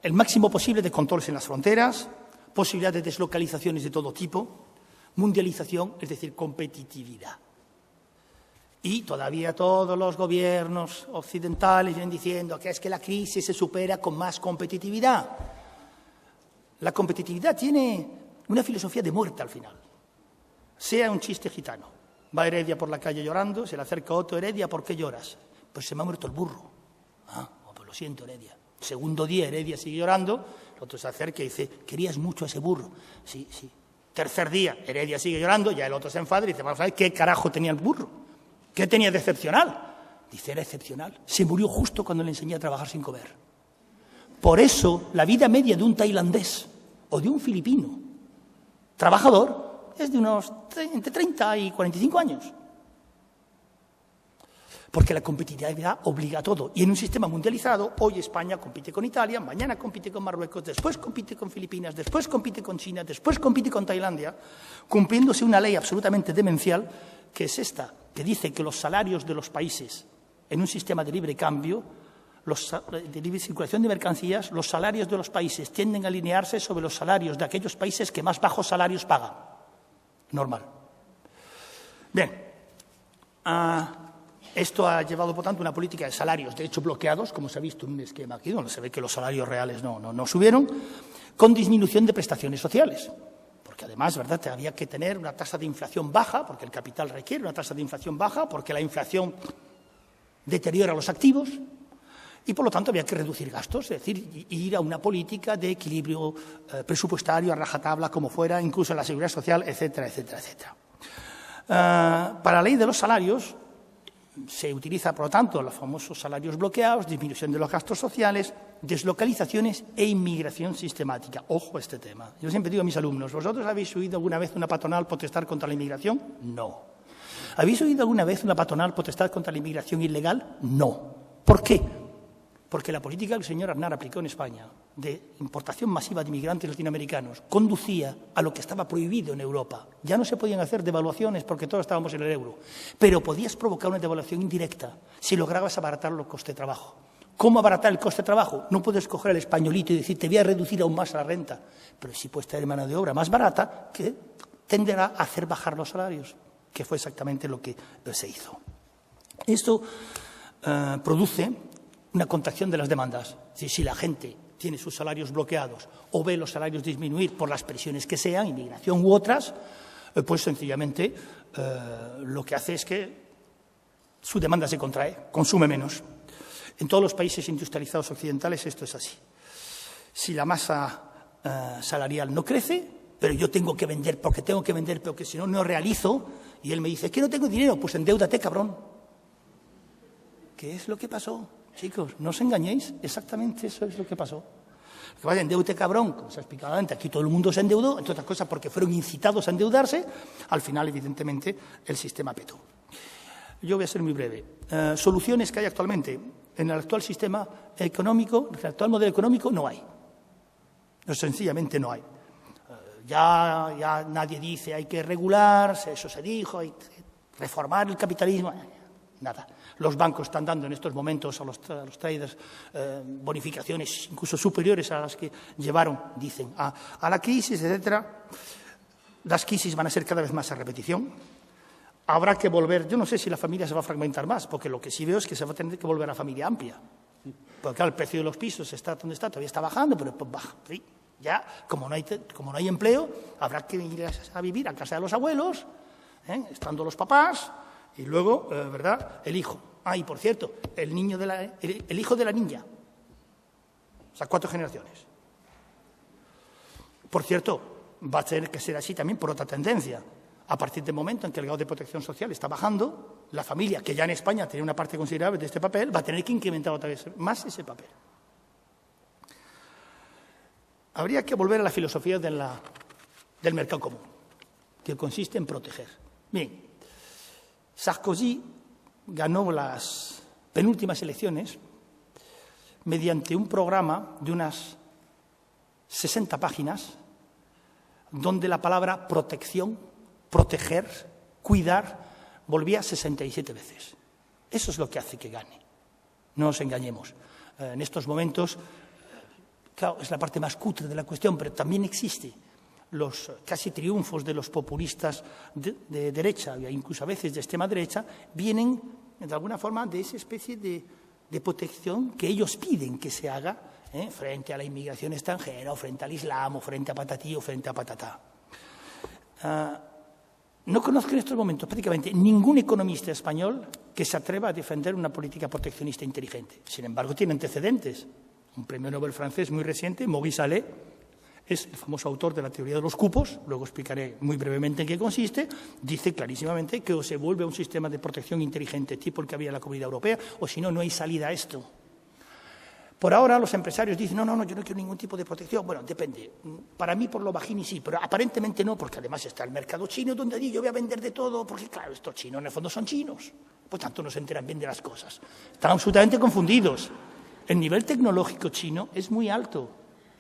el máximo posible de controles en las fronteras, posibilidad de deslocalizaciones de todo tipo, mundialización, es decir, competitividad. Y todavía todos los gobiernos occidentales vienen diciendo que es que la crisis se supera con más competitividad. La competitividad tiene una filosofía de muerte al final. Sea un chiste gitano. Va Heredia por la calle llorando, se le acerca otro, Heredia, ¿por qué lloras? Pues se me ha muerto el burro. Pues lo siento, Heredia. Segundo día, Heredia sigue llorando, el otro se acerca y dice, querías mucho a ese burro. Sí, sí. Tercer día, Heredia sigue llorando, ya el otro se enfada y dice, vamos a ver qué carajo tenía el burro. ¿Qué tenía de excepcional? Dice, era excepcional. Se murió justo cuando le enseñé a trabajar sin comer. Por eso, la vida media de un tailandés o de un filipino trabajador es de unos entre 30 y 45 años. Porque la competitividad obliga a todo. Y en un sistema mundializado, hoy España compite con Italia, mañana compite con Marruecos, después compite con Filipinas, después compite con China, después compite con Tailandia, cumpliéndose una ley absolutamente demencial, que es esta, que dice que los salarios de los países en un sistema de libre cambio, de libre circulación de mercancías, los salarios de los países tienden a alinearse sobre los salarios de aquellos países que más bajos salarios pagan. Normal. Bien. Esto ha llevado, por tanto, una política de salarios, de hecho, bloqueados, como se ha visto en un esquema aquí, donde se ve que los salarios reales no subieron, con disminución de prestaciones sociales. Porque además, ¿verdad?, había que tener una tasa de inflación baja, porque el capital requiere una tasa de inflación baja, porque la inflación deteriora los activos y, por lo tanto, había que reducir gastos, es decir, ir a una política de equilibrio presupuestario a rajatabla, como fuera, incluso en la seguridad social, etcétera, etcétera, etcétera. Para la ley de los salarios se utiliza, por lo tanto, los famosos salarios bloqueados, disminución de los gastos sociales, deslocalizaciones e inmigración sistemática. Ojo a este tema. Yo siempre digo a mis alumnos, ¿vosotros habéis oído alguna vez una patronal protestar contra la inmigración? No. ¿Habéis oído alguna vez una patronal protestar contra la inmigración ilegal? No. ¿Por qué? Porque la política que el señor Aznar aplicó en España de importación masiva de inmigrantes latinoamericanos conducía a lo que estaba prohibido en Europa. Ya no se podían hacer devaluaciones porque todos estábamos en el euro, pero podías provocar una devaluación indirecta si lograbas abaratar los costes de trabajo. ¿Cómo abaratar el coste de trabajo? No puedes coger el españolito y decir, te voy a reducir aún más la renta, pero sí puedes traer mano de obra más barata que tenderá a hacer bajar los salarios, que fue exactamente lo que se hizo. Esto produce una contracción de las demandas. Es decir, si la gente tiene sus salarios bloqueados o ve los salarios disminuir por las presiones que sean, inmigración u otras, pues sencillamente lo que hace es que su demanda se contrae, consume menos. En todos los países industrializados occidentales esto es así. Si la masa salarial no crece, pero yo tengo que vender porque si no, no realizo, y él me dice, que no tengo dinero, pues endeúdate, cabrón. ¿Qué es lo que pasó? Chicos, no os engañéis, exactamente eso es lo que pasó. Que vaya, endeúdate, cabrón, como se ha explicado antes, aquí todo el mundo se endeudó, entre otras cosas porque fueron incitados a endeudarse, al final, evidentemente, el sistema petó. Yo voy a ser muy breve. Soluciones que hay actualmente. En el actual sistema económico, en el actual modelo económico, no hay. No, sencillamente no hay. Ya nadie dice hay que regular, eso se dijo, hay que reformar el capitalismo. Nada. Los bancos están dando en estos momentos a los traders bonificaciones incluso superiores a las que llevaron, dicen, a la crisis, etcétera. Las crisis van a ser cada vez más a repetición. Habrá que volver, yo no sé si la familia se va a fragmentar más, porque lo que sí veo es que se va a tener que volver a familia amplia. Porque claro, el precio de los pisos está donde está, todavía está bajando, pero pues baja. ¿Sí? Ya, como no hay empleo, habrá que ir a vivir a casa de los abuelos, estando los papás, y luego, ¿verdad?, el hijo. Ah, y por cierto, el hijo de la niña. O sea, 4 generaciones. Por cierto, va a tener que ser así también por otra tendencia. A partir del momento en que el grado de protección social está bajando, la familia, que ya en España tenía una parte considerable de este papel, va a tener que incrementar otra vez más ese papel. Habría que volver a la filosofía del mercado común, que consiste en proteger. Bien, Sarkozy ganó las penúltimas elecciones mediante un programa de unas 60 páginas donde la palabra protección, proteger, cuidar, volvía 67 veces. Eso es lo que hace que gane. No nos engañemos. En estos momentos, claro, es la parte más cutre de la cuestión, pero también existe los casi triunfos de los populistas de derecha, e incluso a veces de extrema derecha, vienen de alguna forma de esa especie de protección que ellos piden que se haga frente a la inmigración extranjera, o frente al Islam, o frente a patatí, o frente a patatá. No conozco en estos momentos prácticamente ningún economista español que se atreva a defender una política proteccionista inteligente. Sin embargo, tiene antecedentes. Un premio Nobel francés muy reciente, Maurice Allais, es el famoso autor de la teoría de los cupos, luego explicaré muy brevemente en qué consiste, dice clarísimamente que o se vuelve a un sistema de protección inteligente tipo el que había en la Comunidad Europea, o si no, no hay salida a esto. Por ahora los empresarios dicen, no, yo no quiero ningún tipo de protección. Bueno, depende. Para mí por lo bajini sí, pero aparentemente no, porque además está el mercado chino donde allí yo voy a vender de todo, porque claro, estos chinos en el fondo son chinos, por tanto no se enteran bien de las cosas. Están absolutamente confundidos. El nivel tecnológico chino es muy alto.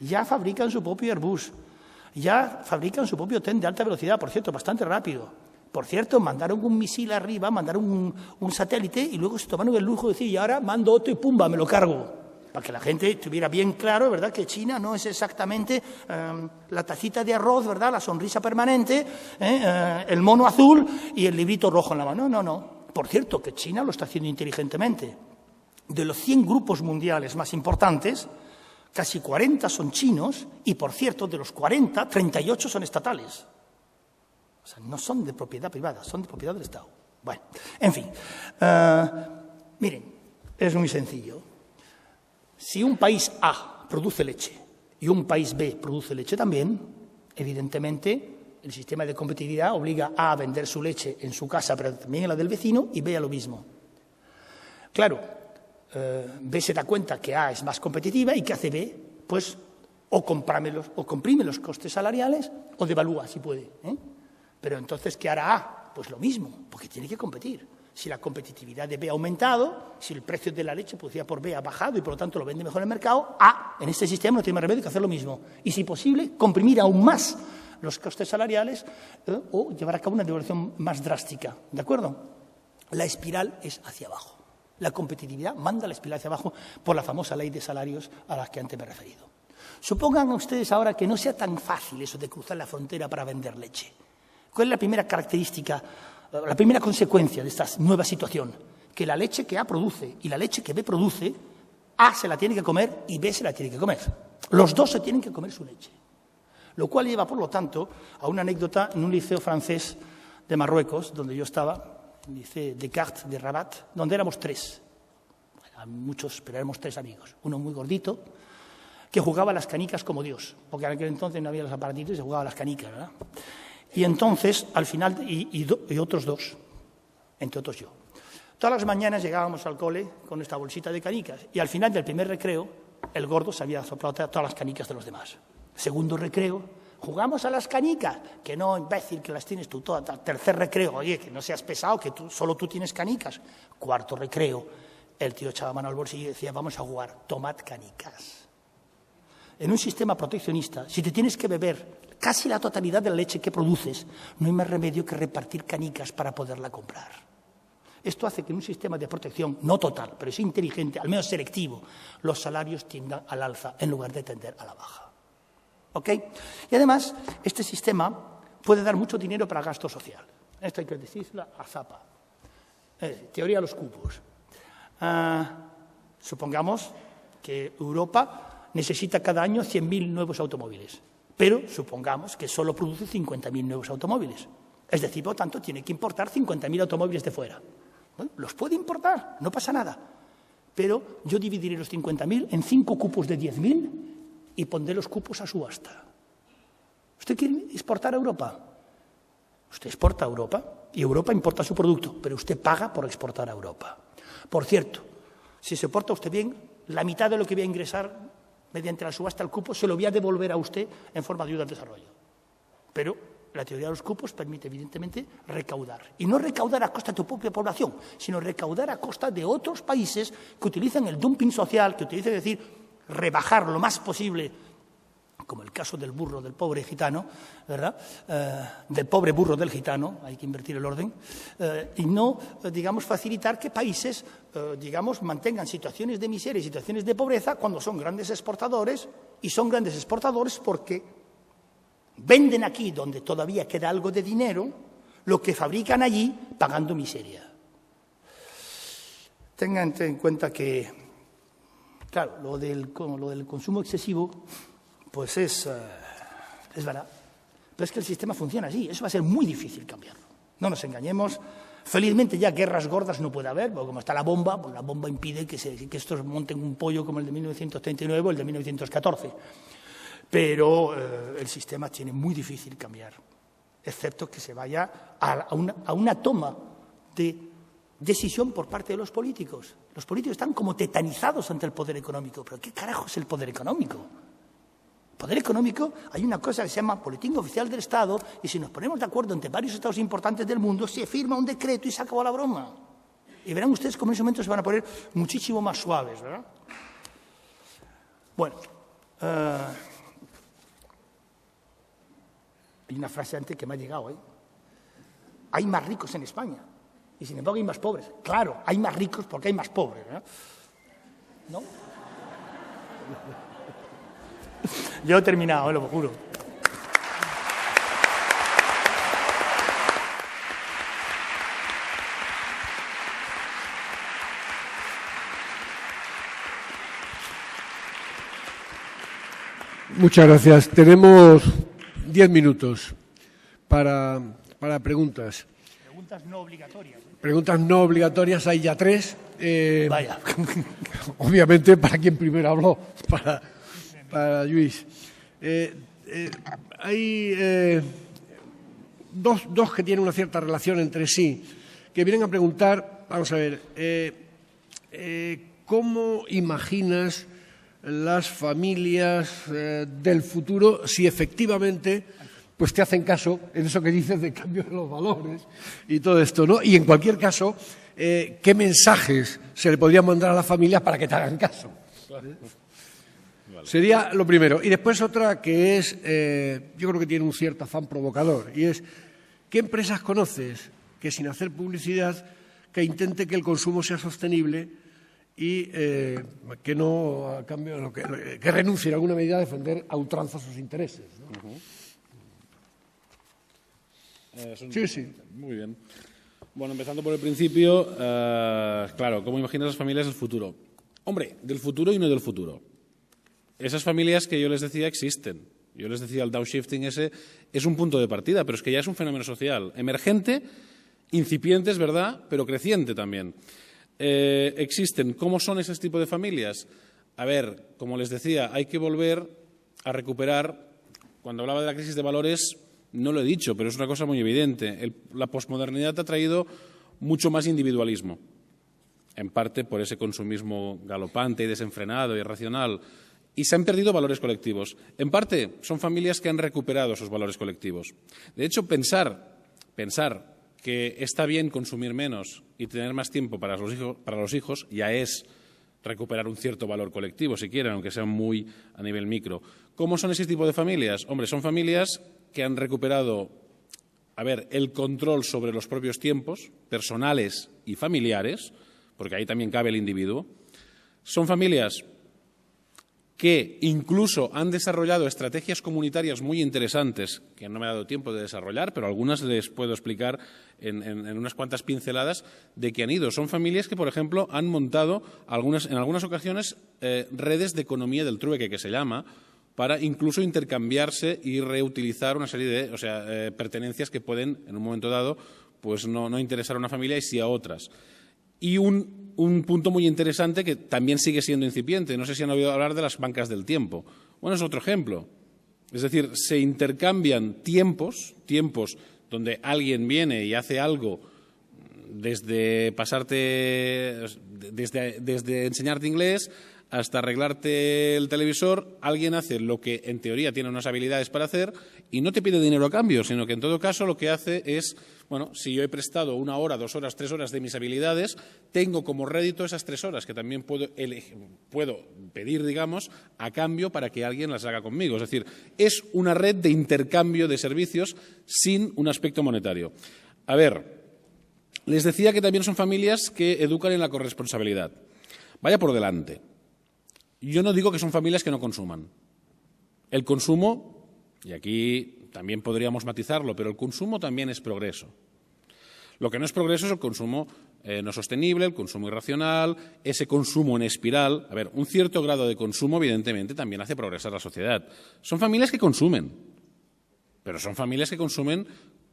Ya fabrican su propio Airbus, ya fabrican su propio tren de alta velocidad, por cierto, bastante rápido. Por cierto, mandaron un misil arriba, mandaron un satélite y luego se tomaron el lujo de decir, y ahora mando otro y pumba, me lo cargo. Para que la gente tuviera bien claro, ¿verdad?, que China no es exactamente la tacita de arroz, ¿verdad?, la sonrisa permanente, el mono azul y el librito rojo en la mano. No. Por cierto, que China lo está haciendo inteligentemente. De los 100 grupos mundiales más importantes, casi 40 son chinos y, por cierto, de los 40, 38 son estatales. O sea, no son de propiedad privada, son de propiedad del Estado. Bueno, en fin. Miren, Es muy sencillo. Si un país A produce leche y un país B produce leche también, evidentemente el sistema de competitividad obliga A a vender su leche en su casa, pero también en la del vecino, y B a lo mismo. Claro, B se da cuenta que A es más competitiva y ¿qué hace B? Pues o comprime los costes salariales o devalúa si puede. Pero entonces, ¿qué hará A? Pues lo mismo, porque tiene que competir. Si la competitividad de B ha aumentado, si el precio de la leche producida por B ha bajado y por lo tanto lo vende mejor en el mercado, A en este sistema no tiene más remedio que hacer lo mismo. Y si posible, comprimir aún más los costes salariales o llevar a cabo una devaluación más drástica. ¿De acuerdo? La espiral es hacia abajo. La competitividad manda la espiral hacia abajo por la famosa ley de salarios a la que antes me he referido. Supongan ustedes ahora que no sea tan fácil eso de cruzar la frontera para vender leche. ¿Cuál es la primera característica, la primera consecuencia de esta nueva situación? Que la leche que A produce y la leche que B produce, A se la tiene que comer y B se la tiene que comer. Los dos se tienen que comer su leche. Lo cual lleva, por lo tanto, a una anécdota en un liceo francés de Marruecos, donde yo estaba, el liceo Descartes de Rabat, donde éramos tres. Bueno, muchos, pero éramos tres amigos. Uno muy gordito, que jugaba a las canicas como Dios, porque en aquel entonces no había los aparatitos y se jugaba a las canicas, ¿verdad? Y entonces, al final, y otros dos, entre otros yo. Todas las mañanas llegábamos al cole con esta bolsita de canicas y al final del primer recreo, el gordo se había soplado todas las canicas de los demás. Segundo recreo, jugamos a las canicas, que no, imbécil, que las tienes tú todas. Tercer recreo, oye, que no seas pesado, que solo tú tienes canicas. Cuarto recreo, el tío echaba mano al bolsillo y decía, vamos a jugar, tomad canicas. En un sistema proteccionista, si te tienes que beber casi la totalidad de la leche que produces, no hay más remedio que repartir canicas para poderla comprar. Esto hace que en un sistema de protección, no total, pero es inteligente, al menos selectivo, los salarios tiendan al alza en lugar de tender a la baja. ¿Ok? Y además, este sistema puede dar mucho dinero para gasto social. Esto hay que decirlo a zapa. Teoría de los cupos. Supongamos que Europa necesita cada año 100.000 nuevos automóviles, pero supongamos que solo produce 50.000 nuevos automóviles. Es decir, por lo tanto, tiene que importar 50.000 automóviles de fuera. Bueno, los puede importar, no pasa nada. Pero yo dividiré los 50.000 en 5 cupos de 10.000 y pondré los cupos a subasta. ¿Usted quiere exportar a Europa? Usted exporta a Europa y Europa importa su producto, pero usted paga por exportar a Europa. Por cierto, si se porta usted bien, la mitad de lo que voy a ingresar mediante la subasta al cupo se lo voy a devolver a usted en forma de ayuda al desarrollo. Pero la teoría de los cupos permite, evidentemente, recaudar. Y no recaudar a costa de tu propia población, sino recaudar a costa de otros países que utilizan el dumping social, que utilizan, es decir, rebajar lo más posible, como el caso del burro del pobre gitano, ¿verdad? Del pobre burro del gitano, hay que invertir el orden, y no, digamos, facilitar que países, digamos, mantengan situaciones de miseria y situaciones de pobreza cuando son grandes exportadores, y son grandes exportadores porque venden aquí, donde todavía queda algo de dinero, lo que fabrican allí pagando miseria. Tengan en cuenta que, claro, lo del consumo excesivo, pues es verdad. Pero es que el sistema funciona así, eso va a ser muy difícil cambiarlo. No nos engañemos. Felizmente ya guerras gordas no puede haber, porque como está la bomba, pues la bomba impide que estos monten un pollo como el de 1939 o el de 1914. Pero el sistema tiene muy difícil cambiar, excepto que se vaya a una toma de decisión por parte de los políticos. Los políticos están como tetanizados ante el poder económico. ¿Pero qué carajo es el poder económico? Poder económico, hay una cosa que se llama Boletín Oficial del Estado, y si nos ponemos de acuerdo entre varios estados importantes del mundo, se firma un decreto y se acabó la broma. Y verán ustedes cómo en ese momento se van a poner muchísimo más suaves, ¿verdad? Bueno, hay una frase antes que me ha llegado, ¿eh? Hay más ricos en España, y sin embargo hay más pobres. Claro, hay más ricos porque hay más pobres, ¿verdad? ¿No? Yo he terminado, lo juro. Muchas gracias. Tenemos 10 minutos para preguntas. preguntas no obligatorias. Preguntas no obligatorias hay ya 3. Vaya. Obviamente, para quien primero habló, para Luis. Hay dos que tienen una cierta relación entre sí, que vienen a preguntar, vamos a ver, ¿cómo imaginas las familias del futuro si efectivamente pues te hacen caso en eso que dices de cambio de los valores y todo esto, ¿no? Y en cualquier caso, ¿qué mensajes se le podrían mandar a las familias para que te hagan caso? Vale. Sería lo primero. Y después otra que es, yo creo que tiene un cierto afán provocador, y es, ¿qué empresas conoces que sin hacer publicidad que intente que el consumo sea sostenible y que no, a cambio, que renuncie en alguna medida a defender a ultranza sus intereses, ¿no? Sí. Muy bien. Bueno, empezando por el principio, claro, ¿cómo imaginas las familias del futuro? Hombre, del futuro y no del futuro. Esas familias que yo les decía existen. Yo les decía, el downshifting ese es un punto de partida, pero es que ya es un fenómeno social. Emergente, incipiente, es verdad, pero creciente también. Existen. ¿Cómo son ese tipo de familias? A ver, como les decía, hay que volver a recuperar. Cuando hablaba de la crisis de valores, no lo he dicho, pero es una cosa muy evidente. La posmodernidad ha traído mucho más individualismo, en parte por ese consumismo galopante y desenfrenado y irracional, y se han perdido valores colectivos. En parte son familias que han recuperado esos valores colectivos. De hecho, pensar que está bien consumir menos y tener más tiempo para los hijos ya es recuperar un cierto valor colectivo, si quieren, aunque sea muy a nivel micro. ¿Cómo son ese tipo de familias? Hombre, son familias que han recuperado, el control sobre los propios tiempos, personales y familiares, porque ahí también cabe el individuo. Son familias que incluso han desarrollado estrategias comunitarias muy interesantes, que no me ha dado tiempo de desarrollar, pero algunas les puedo explicar en unas cuantas pinceladas de que han ido. Son familias que, por ejemplo, han montado en algunas ocasiones redes de economía del trueque, que se llama, para incluso intercambiarse y reutilizar una serie de pertenencias que pueden, en un momento dado, pues no interesar a una familia y sí a otras. Y un punto muy interesante que también sigue siendo incipiente. No sé si han oído hablar de las bancas del tiempo. Bueno, es otro ejemplo. Es decir, se intercambian tiempos donde alguien viene y hace algo desde enseñarte inglés hasta arreglarte el televisor. Alguien hace lo que en teoría tiene unas habilidades para hacer y no te pide dinero a cambio, sino que en todo caso lo que hace es, si yo he prestado 1 hora, 2 horas, 3 horas de mis habilidades, tengo como rédito esas 3 horas que también puedo pedir, digamos, a cambio para que alguien las haga conmigo. Es decir, es una red de intercambio de servicios sin un aspecto monetario. Les decía que también son familias que educan en la corresponsabilidad. Vaya por delante. Yo no digo que son familias que no consuman. El consumo, y aquí también podríamos matizarlo, pero el consumo también es progreso. Lo que no es progreso es el consumo no sostenible, el consumo irracional, ese consumo en espiral. Un cierto grado de consumo, evidentemente, también hace progresar la sociedad. Son familias que consumen, pero son familias que consumen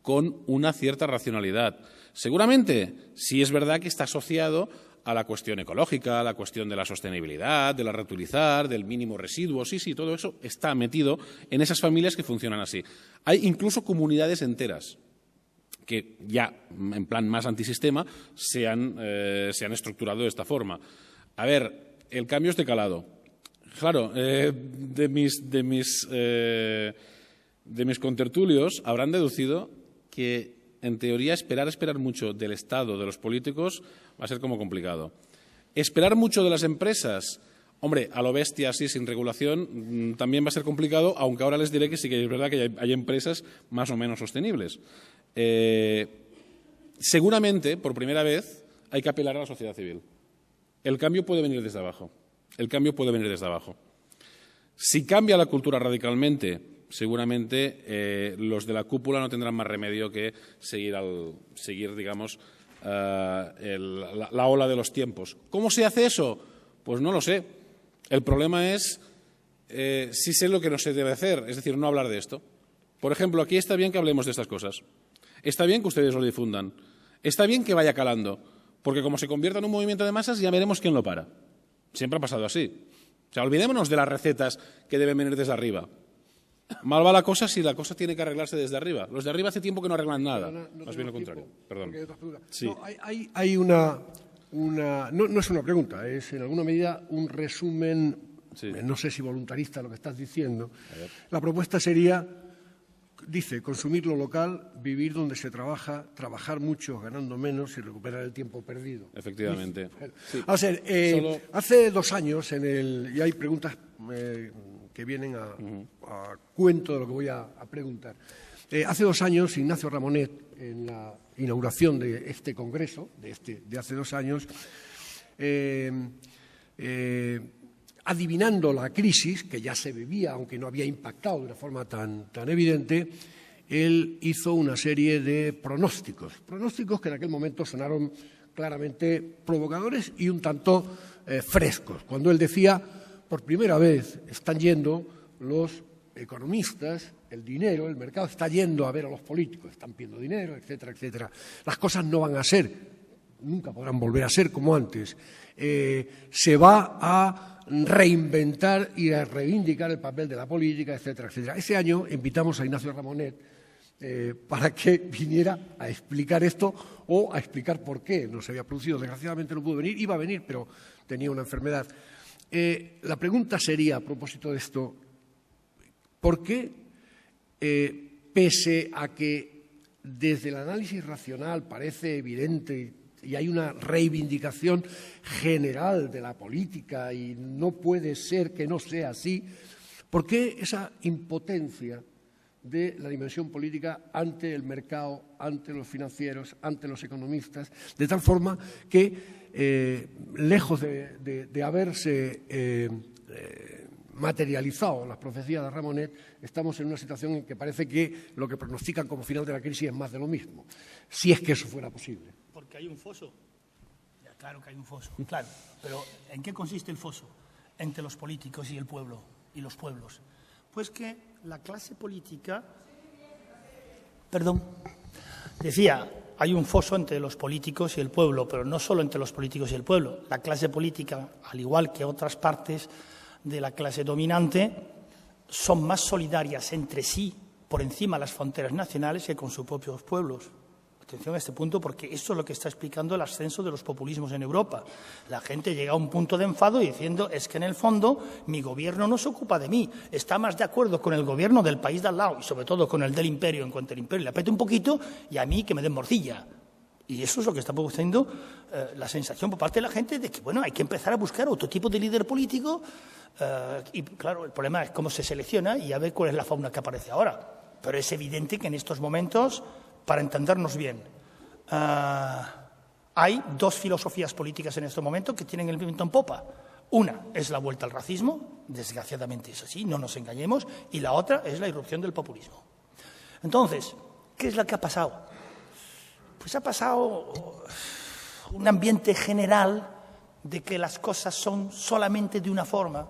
con una cierta racionalidad. Seguramente, sí es verdad que está asociado a la cuestión ecológica, a la cuestión de la sostenibilidad, de la reutilizar, del mínimo residuo. Sí, todo eso está metido en esas familias que funcionan así. Hay incluso comunidades enteras que ya, en plan más antisistema, se han estructurado de esta forma. El cambio es de calado. Claro, de mis contertulios habrán deducido que, en teoría, esperar mucho del Estado, de los políticos, va a ser como complicado. Esperar mucho de las empresas, a lo bestia, así, sin regulación, también va a ser complicado, aunque ahora les diré que sí que es verdad que hay empresas más o menos sostenibles. Seguramente, por primera vez, hay que apelar a la sociedad civil. El cambio puede venir desde abajo. Si cambia la cultura radicalmente, seguramente los de la cúpula no tendrán más remedio que seguir digamos, la ola de los tiempos. ¿Cómo se hace eso? Pues no lo sé. El problema es si sé lo que no se debe hacer, es decir, no hablar de esto. Por ejemplo, aquí está bien que hablemos de estas cosas. Está bien que ustedes lo difundan. Está bien que vaya calando, porque como se convierta en un movimiento de masas ya veremos quién lo para. Siempre ha pasado así. O sea, olvidémonos de las recetas que deben venir desde arriba. Mal va la cosa si la cosa tiene que arreglarse desde arriba. Los de arriba hace tiempo que no arreglan nada. Más bien lo contrario. Perdón. Sí. No, hay una no es una pregunta, es en alguna medida un resumen, sí. No sé si voluntarista lo que estás diciendo. La propuesta sería, dice, consumir lo local, vivir donde se trabaja, trabajar mucho ganando menos y recuperar el tiempo perdido. Efectivamente. Sí. A ver, hace 2 años, y hay preguntas que vienen a cuento de lo que voy a preguntar. Hace 2 años, Ignacio Ramonet, en la inauguración de este congreso, de hace 2 años, adivinando la crisis, que ya se vivía, aunque no había impactado de una forma tan evidente, él hizo una serie de pronósticos que en aquel momento sonaron claramente provocadores y un tanto frescos. Cuando él decía, por primera vez están yendo los economistas, el dinero, el mercado está yendo a ver a los políticos, están pidiendo dinero, etcétera, etcétera. Las cosas no van a ser, nunca podrán volver a ser como antes. Se va a reinventar y a reivindicar el papel de la política, etcétera, etcétera. Ese año invitamos a Ignacio Ramonet para que viniera a explicar esto o a explicar por qué no se había producido. Desgraciadamente no pudo venir, iba a venir, pero tenía una enfermedad. La pregunta sería, a propósito de esto, ¿por qué, pese a que desde el análisis racional parece evidente y hay una reivindicación general de la política y no puede ser que no sea así, ¿por qué esa impotencia de la dimensión política ante el mercado, ante los financieros, ante los economistas, de tal forma que, lejos de haberse materializado las profecías de Ramonet, estamos en una situación en que parece que lo que pronostican como final de la crisis es más de lo mismo, si es que eso fuera posible? Porque hay un foso. Ya, claro que hay un foso, claro. Pero ¿en qué consiste el foso entre los políticos y el pueblo y los pueblos? Pues que la clase política... Perdón. Decía, hay un foso entre los políticos y el pueblo, pero no solo entre los políticos y el pueblo. La clase política, al igual que otras partes de la clase dominante, son más solidarias entre sí, por encima de las fronteras nacionales, que con sus propios pueblos. Atención a este punto, porque eso es lo que está explicando el ascenso de los populismos en Europa. La gente llega a un punto de enfado diciendo, es que en el fondo mi gobierno no se ocupa de mí, está más de acuerdo con el gobierno del país de al lado y sobre todo con el del imperio, en cuanto el imperio le apriete un poquito y a mí que me den morcilla. Y eso es lo que está produciendo la sensación por parte de la gente de que, bueno, hay que empezar a buscar otro tipo de líder político y, claro, el problema es cómo se selecciona y a ver cuál es la fauna que aparece ahora. Pero es evidente que en estos momentos, para entendernos bien, hay 2 filosofías políticas en este momento que tienen el viento en popa. Una es la vuelta al racismo, desgraciadamente es así, no nos engañemos, y la otra es la irrupción del populismo. Entonces, ¿qué es lo que ha pasado? Pues ha pasado un ambiente general de que las cosas son solamente de una forma,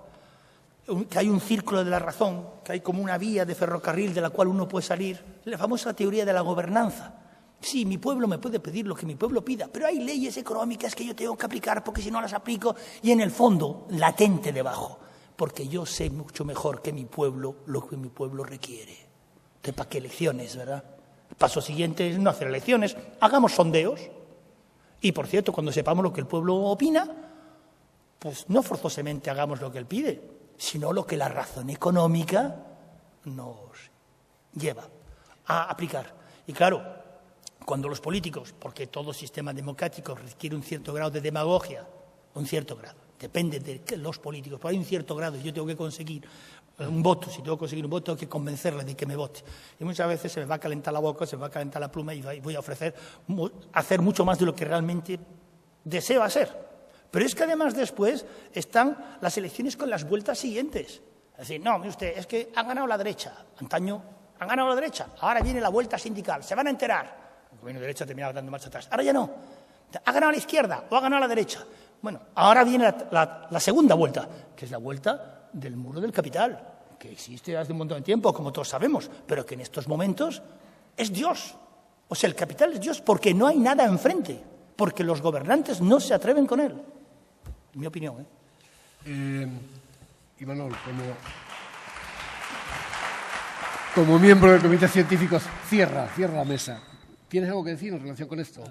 que hay un círculo de la razón, que hay como una vía de ferrocarril de la cual uno puede salir, la famosa teoría de la gobernanza. Sí, mi pueblo me puede pedir lo que mi pueblo pida, pero hay leyes económicas que yo tengo que aplicar porque si no las aplico, y en el fondo, latente debajo, porque yo sé mucho mejor que mi pueblo lo que mi pueblo requiere. Entonces, ¿para qué elecciones, verdad? El paso siguiente es no hacer elecciones, hagamos sondeos. Y, por cierto, cuando sepamos lo que el pueblo opina, pues no forzosamente hagamos lo que él pide, sino lo que la razón económica nos lleva a aplicar. Y claro, cuando los políticos, porque todo sistema democrático requiere un cierto grado de demagogia, un cierto grado, depende de los políticos, pero hay un cierto grado y yo tengo que conseguir un voto, si tengo que conseguir un voto tengo que convencerle de que me vote. Y muchas veces se me va a calentar la boca, se me va a calentar la pluma y voy a ofrecer hacer mucho más de lo que realmente deseo hacer. Pero es que además después están las elecciones con las vueltas siguientes. Es decir, no, mire usted, es que ha ganado la derecha. Antaño han ganado la derecha, ahora viene la vuelta sindical, se van a enterar. El gobierno de derecha terminaba dando marcha atrás. Ahora ya no. ¿Ha ganado la izquierda o ha ganado la derecha? Bueno, ahora viene la segunda vuelta, que es la vuelta del muro del capital, que existe hace un montón de tiempo, como todos sabemos, pero que en estos momentos es Dios. O sea, el capital es Dios porque no hay nada enfrente, porque los gobernantes no se atreven con él. En mi opinión. Imanol, como miembro del Comité Científico, cierra la mesa. ¿Tienes algo que decir en relación con esto?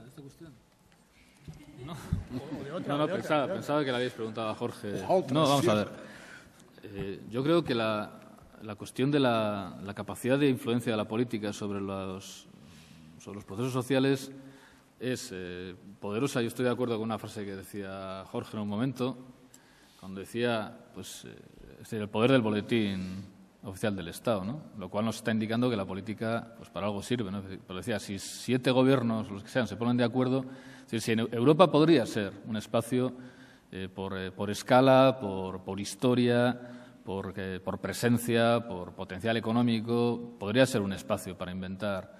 No, pensaba que le habéis preguntado a Jorge. No, vamos a ver. Yo creo que la cuestión de la capacidad de influencia de la política sobre los procesos sociales es poderosa. Yo estoy de acuerdo con una frase que decía Jorge en un momento, cuando decía el poder del boletín oficial del Estado, ¿no? Lo cual nos está indicando que la política pues para algo sirve, ¿no? Pero decía, si 7 gobiernos, los que sean, se ponen de acuerdo, es decir, si en Europa podría ser un espacio por escala, por historia, por presencia, por potencial económico, podría ser un espacio para inventar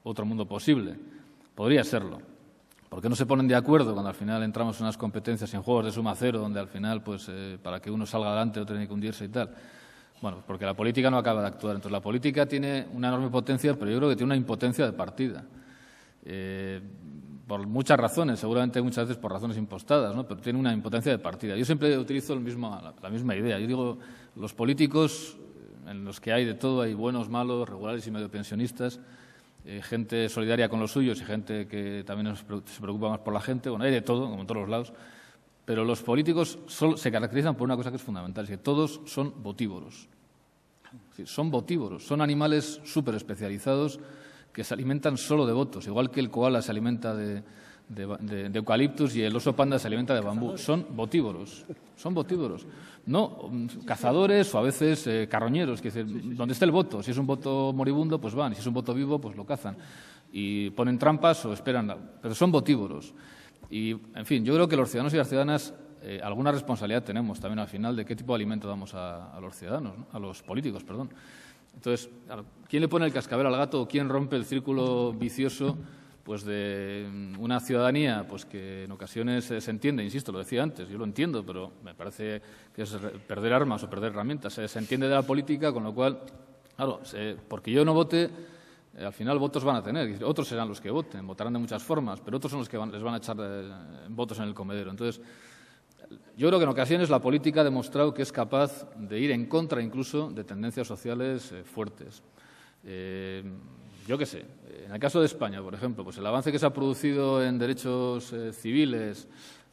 otro mundo posible. Podría serlo. ¿Por qué no se ponen de acuerdo cuando al final entramos en unas competencias y en juegos de suma cero, donde al final, pues, para que uno salga adelante, otro tiene que hundirse y tal? Bueno, porque la política no acaba de actuar. Entonces, la política tiene una enorme potencia, pero yo creo que tiene una impotencia de partida. Por muchas razones, seguramente muchas veces por razones impostadas, ¿no? Pero tiene una impotencia de partida. Yo siempre utilizo la misma idea. Yo digo, los políticos, en los que hay de todo, hay buenos, malos, regulares y medio pensionistas, gente solidaria con los suyos y gente que también se preocupa más por la gente. Bueno, hay de todo, como en todos los lados. Pero los políticos se caracterizan por una cosa que es fundamental, es que todos son votívoros. Es decir, son votívoros, son animales súper especializados que se alimentan solo de votos, igual que el koala se alimenta de eucaliptus y el oso panda se alimenta de bambú. Son votívoros, no cazadores o a veces carroñeros, que dicen, ¿dónde está el voto? Si es un voto moribundo, pues van, y si es un voto vivo, pues lo cazan. Y ponen trampas o esperan, pero son votívoros. Y, en fin, yo creo que los ciudadanos y las ciudadanas alguna responsabilidad tenemos también al final de qué tipo de alimento damos a los ciudadanos, ¿no? A los políticos, perdón. Entonces, ¿quién le pone el cascabel al gato o quién rompe el círculo vicioso pues de una ciudadanía pues que en ocasiones se entiende, insisto, lo decía antes, yo lo entiendo, pero me parece que es perder armas o perder herramientas. Se entiende de la política, con lo cual, claro, porque yo no vote, al final votos van a tener. Otros serán los que voten, votarán de muchas formas, pero otros son los que les van a echar votos en el comedero. Entonces, yo creo que en ocasiones la política ha demostrado que es capaz de ir en contra incluso de tendencias sociales fuertes. Yo qué sé, en el caso de España, por ejemplo, pues el avance que se ha producido en derechos civiles,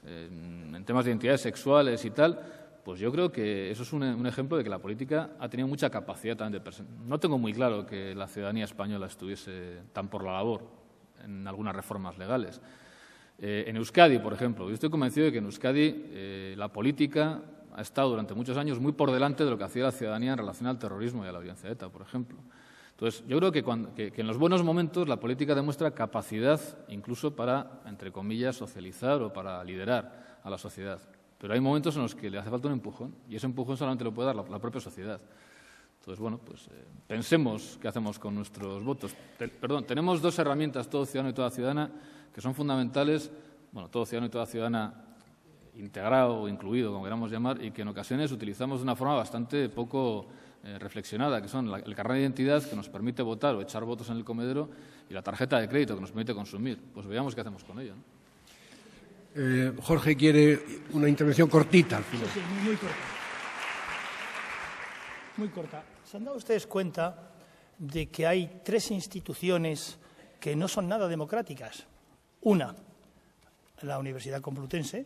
en temas de identidades sexuales y tal, pues yo creo que eso es un ejemplo de que la política ha tenido mucha capacidad también de presentar. No tengo muy claro que la ciudadanía española estuviese tan por la labor en algunas reformas legales. En Euskadi, por ejemplo, yo estoy convencido de que en Euskadi la política ha estado durante muchos años muy por delante de lo que hacía la ciudadanía en relación al terrorismo y a la violencia de ETA, por ejemplo. Entonces, yo creo que en los buenos momentos la política demuestra capacidad incluso para, entre comillas, socializar o para liderar a la sociedad. Pero hay momentos en los que le hace falta un empujón y ese empujón solamente lo puede dar la propia sociedad. Entonces, bueno, pues pensemos qué hacemos con nuestros votos. Tenemos 2 herramientas, todo ciudadano y toda ciudadana, que son fundamentales, bueno, todo ciudadano y toda ciudadana integrado o incluido, como queramos llamar, y que en ocasiones utilizamos de una forma bastante poco reflexionada, que son el carnet de identidad, que nos permite votar o echar votos en el comedero, y la tarjeta de crédito, que nos permite consumir. Pues veamos qué hacemos con ella, ¿no? Jorge quiere una intervención cortita al final. Sí, muy corta. Muy corta. ¿Se han dado ustedes cuenta de que hay 3 instituciones que no son nada democráticas? Una, la Universidad Complutense,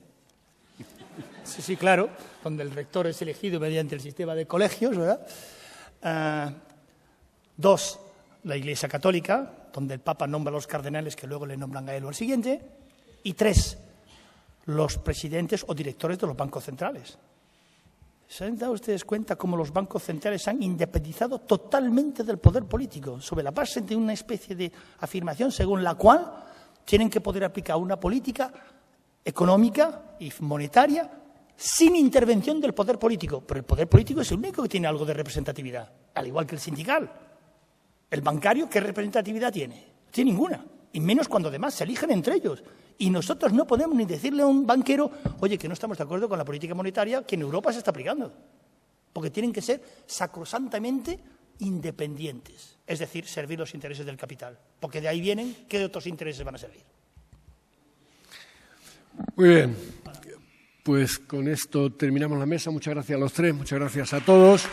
sí, claro, donde el rector es elegido mediante el sistema de colegios, ¿verdad? 2, la Iglesia Católica, donde el Papa nombra a los cardenales que luego le nombran a él o al siguiente. Y 3, los presidentes o directores de los bancos centrales. ¿Se han dado ustedes cuenta cómo los bancos centrales se han independizado totalmente del poder político, sobre la base de una especie de afirmación según la cual tienen que poder aplicar una política económica y monetaria sin intervención del poder político? Pero el poder político es el único que tiene algo de representatividad, al igual que el sindical. El bancario, ¿qué representatividad tiene? No tiene ninguna, y menos cuando además se eligen entre ellos. Y nosotros no podemos ni decirle a un banquero, oye, que no estamos de acuerdo con la política monetaria que en Europa se está aplicando. Porque tienen que ser sacrosantamente independientes, es decir, servir los intereses del capital, porque de ahí vienen, ¿qué otros intereses van a servir? Muy bien, pues con esto terminamos la mesa. Muchas gracias a los tres, muchas gracias a todos.